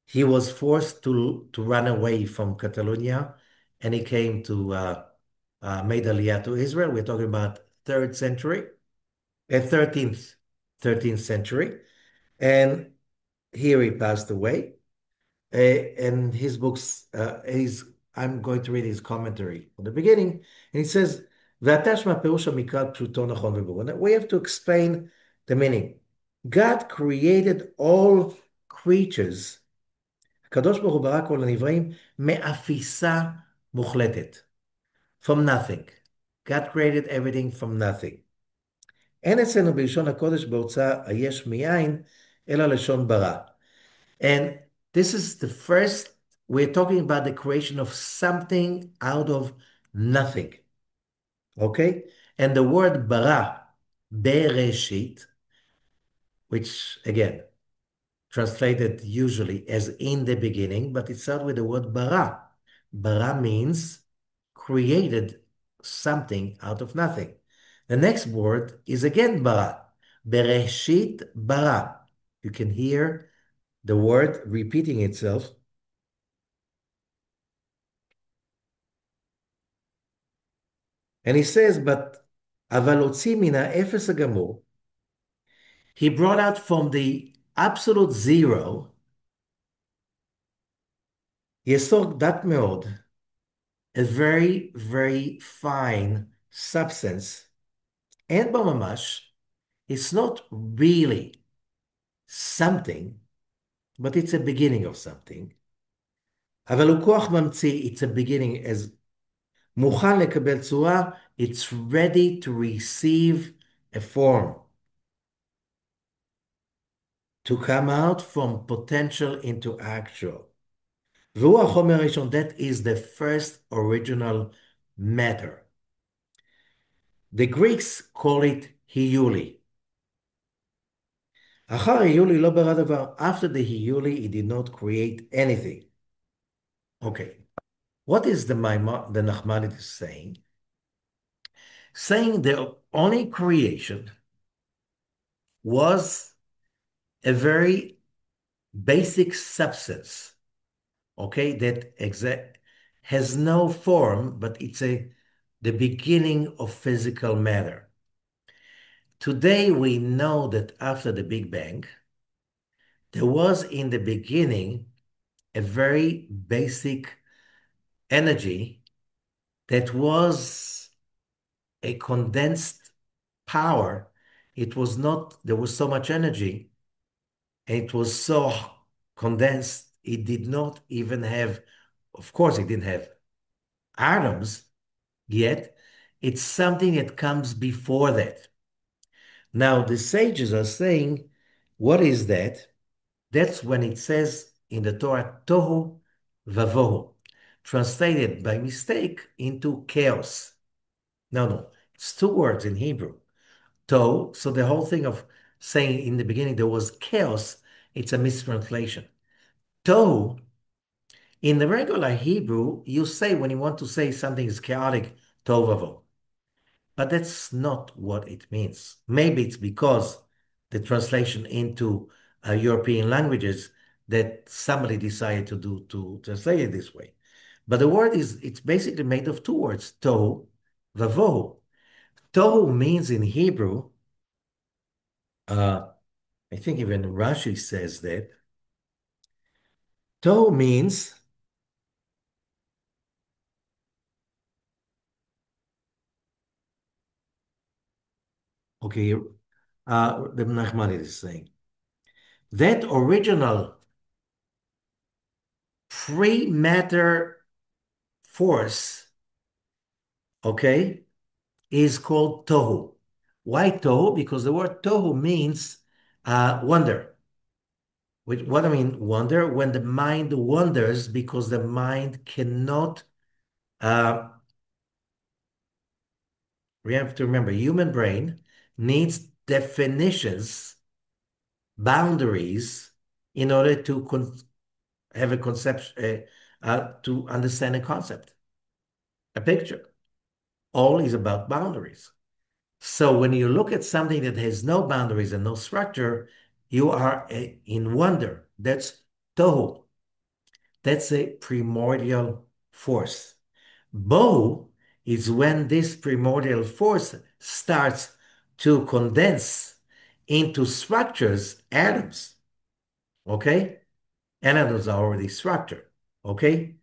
He was forced to run away from Catalonia, and he came to made Aliyah to Israel. We're talking about third century, 13th century. And here he passed away. And his books, I'm going to read his commentary from the beginning. And he says, "V'atashma perush hamikra pshuto nachon v'berur." Now, we have to explain the meaning. God created all creatures, הקדוש ברוך הוא ברא כל הנבראים מאפיסה מוחלטת, from nothing. God created everything from nothing. אין אצלנו בלשון הקודש בהוצאה היש מאין, אלא לשון ברא. And this is the first, we're talking about the creation of something out of nothing. Okay? And the word bara, bereshit, which again, translated usually as in the beginning, but it starts with the word bara. Bara means created something out of nothing. The next word is again bara. Bereshit bara. You can hear the word repeating itself. And he says, but אבל הוציא מן האפס הגמור, he brought out from the absolute zero, יסוד דק מאוד, a very, very fine substance. And בממש, it's not really something, but it's a beginning of something. אבל הוא כוח ממציא, it's a beginning as מוכן לקבל צורה, it's ready to receive a form, to come out from potential into actual. והוא החומר הראשון, that is the first original matter. The Greeks call it היולי. אחר היולי לא ברא דבר. After the היולי, he did not create anything. Okay. What is the Nachmanides saying? Saying the only creation was a very basic substance, okay, that has no form, but it's the beginning of physical matter. Today, we know that after the Big Bang, there was in the beginning a very basic energy that was a condensed power. It was not, there was so much energy, and it was so condensed, it did not even have, of course, it didn't have atoms yet. It's something that comes before that. Now, the sages are saying, what is that? That's when it says in the Torah, tohu vavohu, translated by mistake into chaos. No, it's two words in Hebrew. Tohu, so the whole thing of saying in the beginning there was chaos, it's a mistranslation. Tohu, in the regular Hebrew, you say when you want to say something is chaotic, tohu vavohu. But that's not what it means. Maybe it's because the translation into European languages that somebody decided to translate it this way. But the word it's basically made of two words, tohu, vavohu. Tohu means in Hebrew, I think even Rashi says that, tohu means, okay, the Nachmanides is saying, that original pre-matter force, okay, is called tohu. Why tohu? Because the word tohu means wonder. What I mean, wonder, when the mind wanders because the mind cannot, we have to remember, human brain needs definitions boundaries in order to have a concept, to understand a concept, a picture. All is about boundaries. So when you look at something that has no boundaries and no structure, you are in wonder. That's tohu. That's a primordial force. Bohu is when this primordial force starts to condense into structures, atoms. Okay? Atoms are already structured. Okay?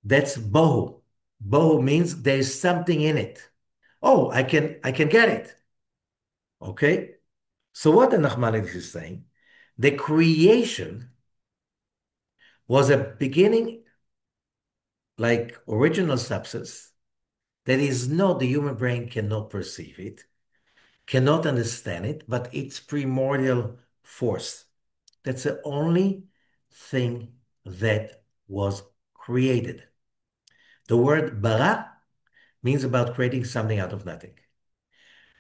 That's bohu. Bohu means there's something in it. Oh, I can get it. Okay? So what the Nachmanides is saying, the creation was a beginning like original substance that is not, the human brain cannot perceive it, cannot understand it, but it's primordial force. That's the only thing that was created. The word bara means about creating something out of nothing.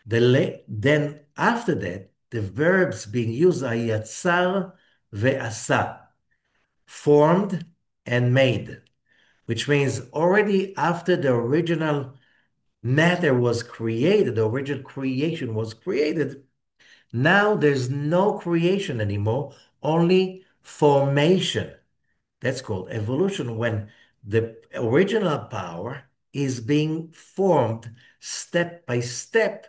Then after that, the verbs being used are yatzar ve'asa, formed and made, which means already after the original matter was created, the original creation was created, now there's no creation anymore, only formation. That's called evolution, when the original power is being formed step by step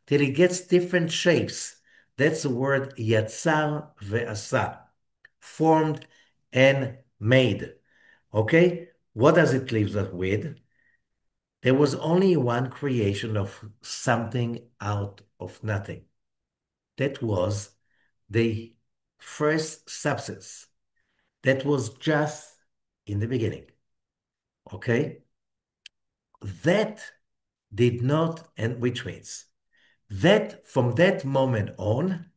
till it gets different shapes. That's the word yatzar ve'asa, formed and made. Okay? What does it leave us with? There was only one creation of something out of nothing. That was the first substance. That was just in the beginning. Okay? That did not, and which means that from that moment on,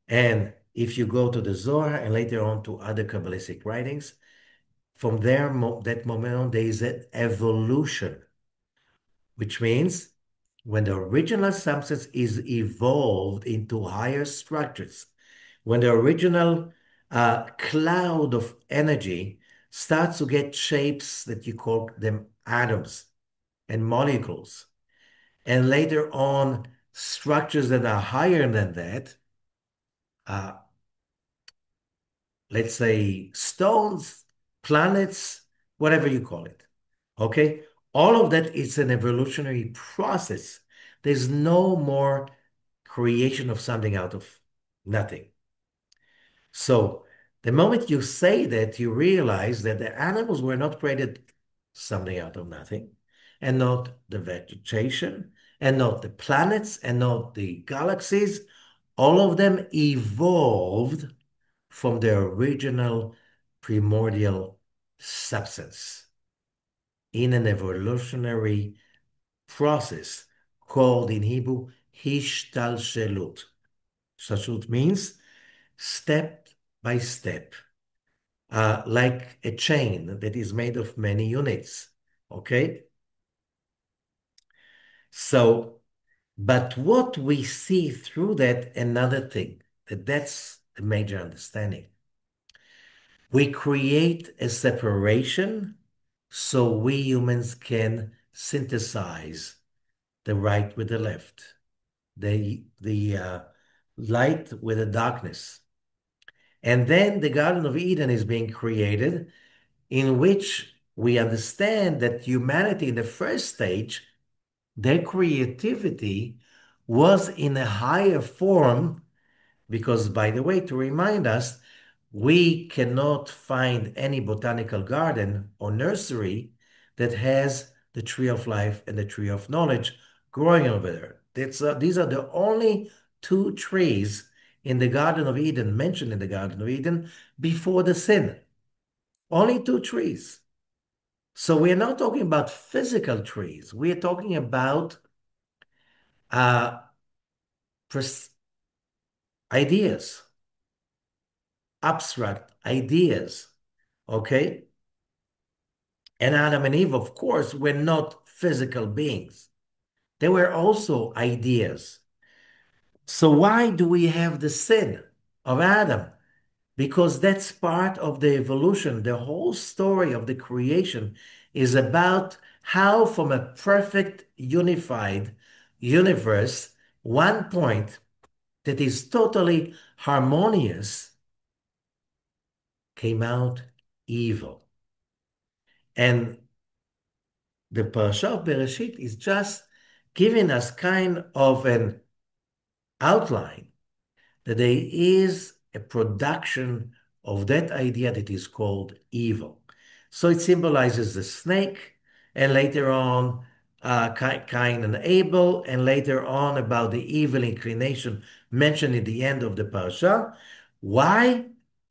and if you go to the Zohar and later on to other Kabbalistic writings, from there, that moment on, there is an evolution, which means when the original substance is evolved into higher structures, when the original cloud of energy starts to get shapes that you call them atoms and molecules, and later on structures that are higher than that, uh, let's say stones, planets, whatever you call it. Okay? All of that is an evolutionary process. There's no more creation of something out of nothing. So the moment you say that, you realize that the animals were not created something out of nothing, and not the vegetation, and not the planets, and not the galaxies. All of them evolved from their original primordial substance in an evolutionary process called in Hebrew hishtalshelut. Shtalshelut means step by step, like a chain that is made of many units. Okay? So, but what we see through that, another thing, that's a major understanding. We create a separation so we humans can synthesize the right with the left, the light with the darkness. And then the Garden of Eden is being created, in which we understand that humanity in the first stage, their creativity was in a higher form, because, by the way, to remind us, we cannot find any botanical garden or nursery that has the tree of life and the tree of knowledge growing over there. These are the only two trees in the Garden of Eden, mentioned in the Garden of Eden, before the sin. Only two trees. So we're not talking about physical trees. We're talking about uh, ideas, abstract ideas, okay? And Adam and Eve, of course, were not physical beings. They were also ideas. So why do we have the sin of Adam? Because that's part of the evolution. The whole story of the creation is about how, from a perfect, unified universe, one point that is totally harmonious came out evil. And the Parashah of Bereshit is just giving us kind of an outline that there is a production of that idea that is called evil. So it symbolizes the snake, and later on, Cain and Abel, and later on about the evil inclination mentioned at the end of the parasha. Why?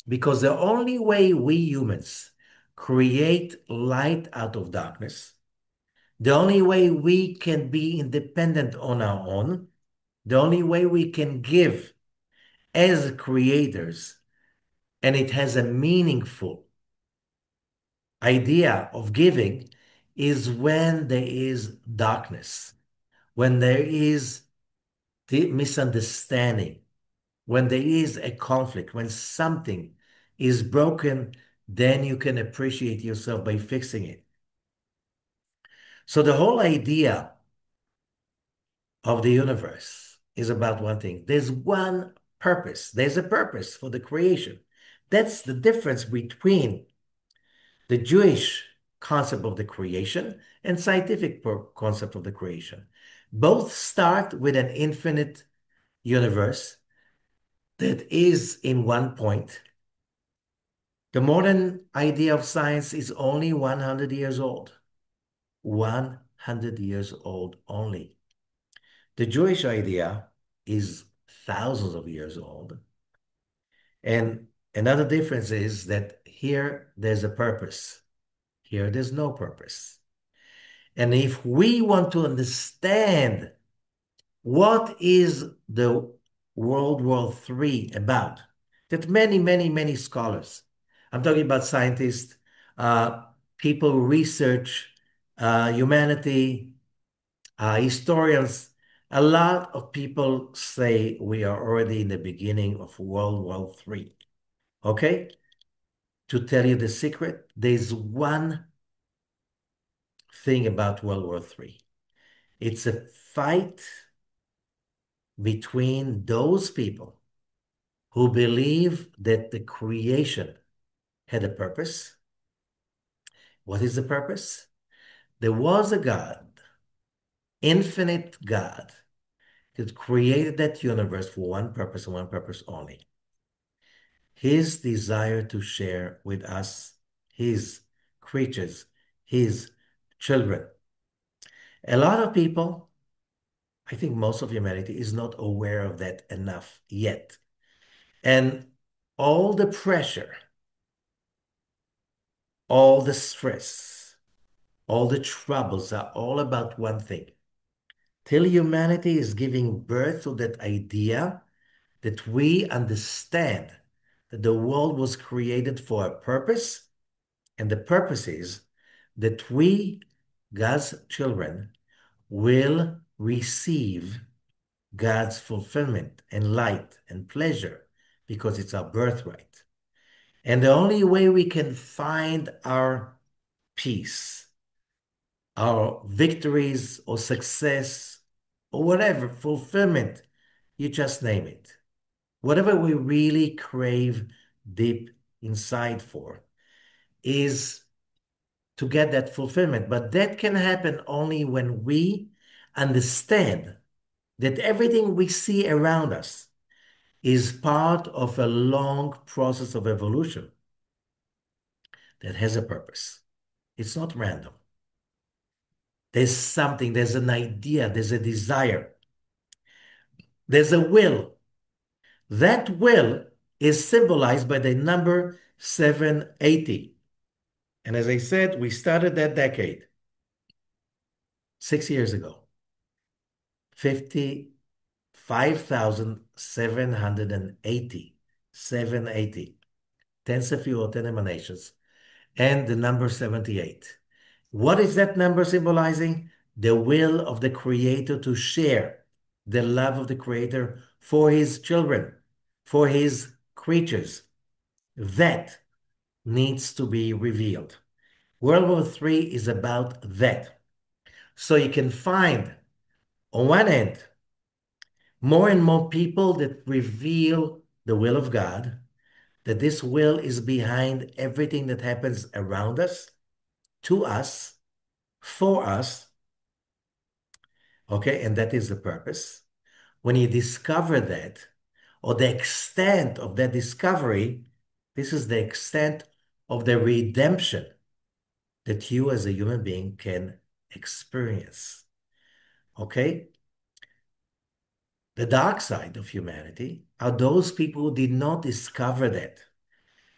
Because the only way we humans create light out of darkness, the only way we can be independent on our own, the only way we can give as creators, and it has a meaningful idea of giving, is when there is darkness, when there is the misunderstanding, when there is a conflict, when something is broken, then you can appreciate yourself by fixing it. So the whole idea of the universe is about one thing. There's one purpose. There's a purpose for the creation. That's the difference between the Jewish concept of the creation and scientific concept of the creation. Both start with an infinite universe that is in one point. The modern idea of science is only 100 years old. 100 years old only. The Jewish idea is thousands of years old. And another difference is that here there's a purpose. Here there's no purpose. And if we want to understand what is the World War III about, that many, many, many scholars, I'm talking about scientists, people who research humanity, historians, a lot of people say we are already in the beginning of World War III. Okay? To tell you the secret, there's one thing about World War III. It's a fight between those people who believe that the creation had a purpose. What is the purpose? There was a God, infinite God, that created that universe for one purpose and one purpose only. His desire to share with us, his creatures, his children. A lot of people, I think most of humanity, is not aware of that enough yet. And all the pressure, all the stress, all the troubles are all about one thing. Till humanity is giving birth to that idea that we understand that the world was created for a purpose, and the purpose is that we, God's children, will receive God's fulfillment and light and pleasure because it's our birthright. And the only way we can find our peace, our victories or success or whatever, fulfillment, you just name it. Whatever we really crave deep inside for is to get that fulfillment. But that can happen only when we understand that everything we see around us is part of a long process of evolution that has a purpose. It's not random. There's something, there's an idea, there's a desire, there's a will. That will is symbolized by the number 780. And as I said, we started that decade 6 years ago. 55,780. 780. 10 Sephirot, 10 emanations. And the number 78. What is that number symbolizing? The will of the Creator to share the love of the Creator for his children, for his creatures. That needs to be revealed. World War III is about that. So you can find, on one end, more and more people that reveal the will of God, that this will is behind everything that happens around us, to us, for us, okay? And that is the purpose. When you discover that, or the extent of that discovery, this is the extent of the redemption that you as a human being can experience, okay? The dark side of humanity are those people who did not discover that.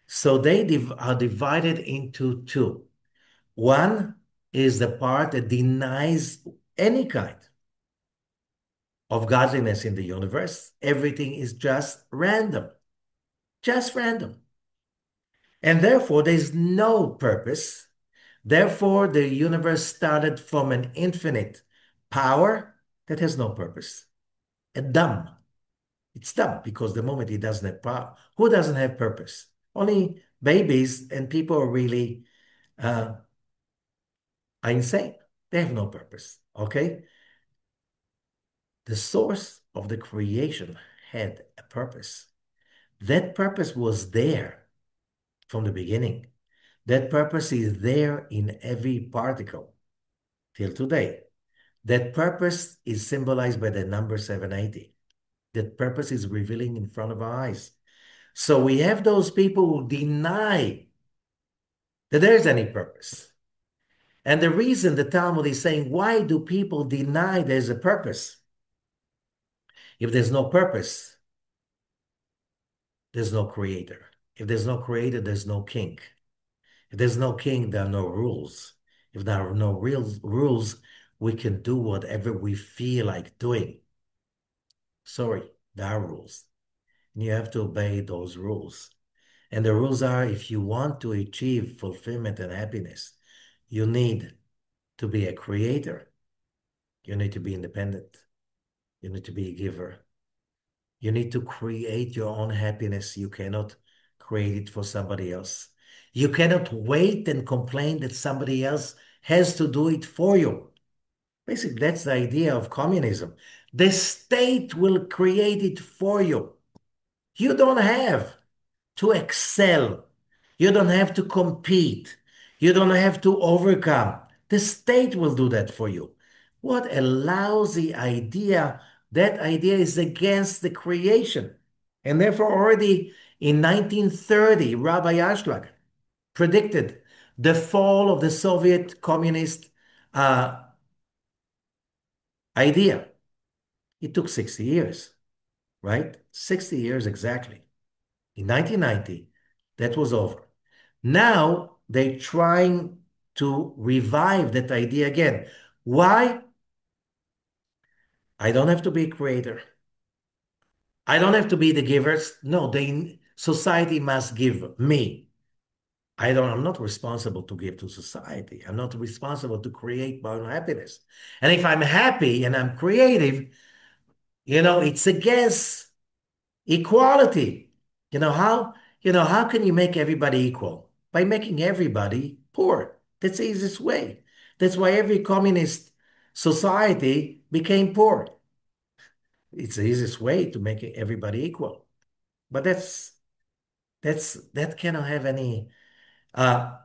So they are divided into two. One is the part that denies any kind of godliness in the universe. Everything is just random, just random. And therefore, there's no purpose. Therefore, the universe started from an infinite power that has no purpose. And dumb. It's dumb because the moment it doesn't have power, who doesn't have purpose? Only babies and people are really uh, are insane. They have no purpose. Okay? The source of the creation had a purpose. That purpose was there from the beginning. That purpose is there in every particle till today. That purpose is symbolized by the number 780. That purpose is revealing in front of our eyes. So we have those people who deny that there is any purpose. And the reason the Talmud is saying, why do people deny there's a purpose? If there's no purpose, there's no creator. If there's no creator, there's no king. If there's no king, there are no rules. If there are no real rules, we can do whatever we feel like doing. Sorry, there are rules. And you have to obey those rules. And the rules are, if you want to achieve fulfillment and happiness, you need to be a creator. You need to be independent. You need to be a giver. You need to create your own happiness. You cannot create it for somebody else. You cannot wait and complain that somebody else has to do it for you. Basically, that's the idea of communism. The state will create it for you. You don't have to excel. You don't have to compete. You don't have to overcome. The state will do that for you. What a lousy idea. That idea is against the creation. And therefore, already in 1930, Rabbi Ashlag predicted the fall of the Soviet communist uh, idea. It took 60 years, right? 60 years exactly. In 1990, that was over. Now they're trying to revive that idea again. Why? I don't have to be a creator. I don't have to be the givers. No, society must give me. I'm not responsible to give to society. I'm not responsible to create my own happiness. And if I'm happy and I'm creative, it's against equality. How can you make everybody equal? By making everybody poor. That's the easiest way. That's why every communist society became poor. It's the easiest way to make everybody equal. But that cannot have any uh,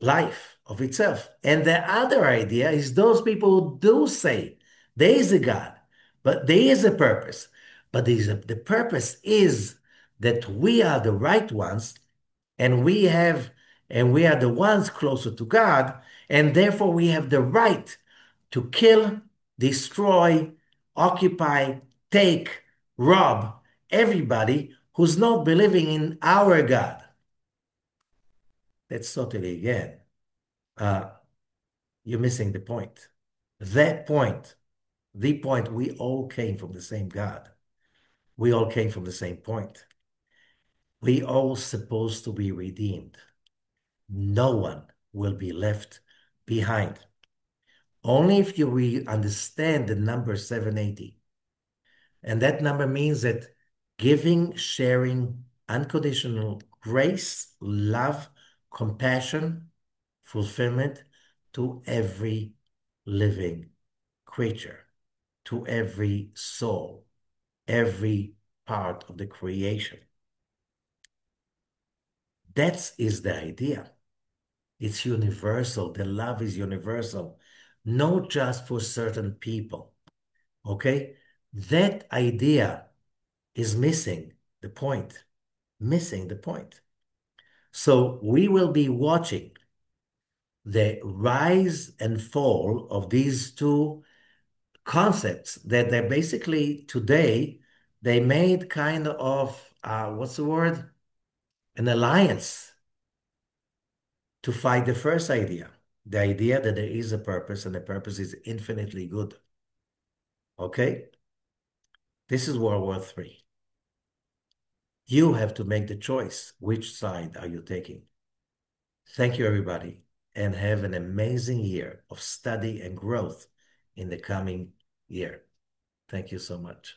life of itself. And the other idea is those people who do say there is a God, but there is a purpose. But the purpose is that we are the right ones, and we are the ones closer to God, and therefore we have the right to kill, destroy, occupy, take, rob everybody who's not believing in our God. That's totally again. Uh, you're missing the point. That point, the point, we all came from the same God. We all came from the same point. We all supposed to be redeemed. No one will be left behind. Only if you understand the number 780. And that number means that giving, sharing, unconditional grace, love, compassion, fulfillment to every living creature, to every soul, every part of the creation. That is the idea. It's universal. The love is universal, not just for certain people. Okay? That idea is missing the point, missing the point. So we will be watching the rise and fall of these two concepts that they're basically today, they made kind of, what's the word? An alliance to fight the first idea, the idea that there is a purpose and the purpose is infinitely good. Okay? This is World War III. You have to make the choice. Which side are you taking? Thank you, everybody, and have an amazing year of study and growth in the coming year. Thank you so much.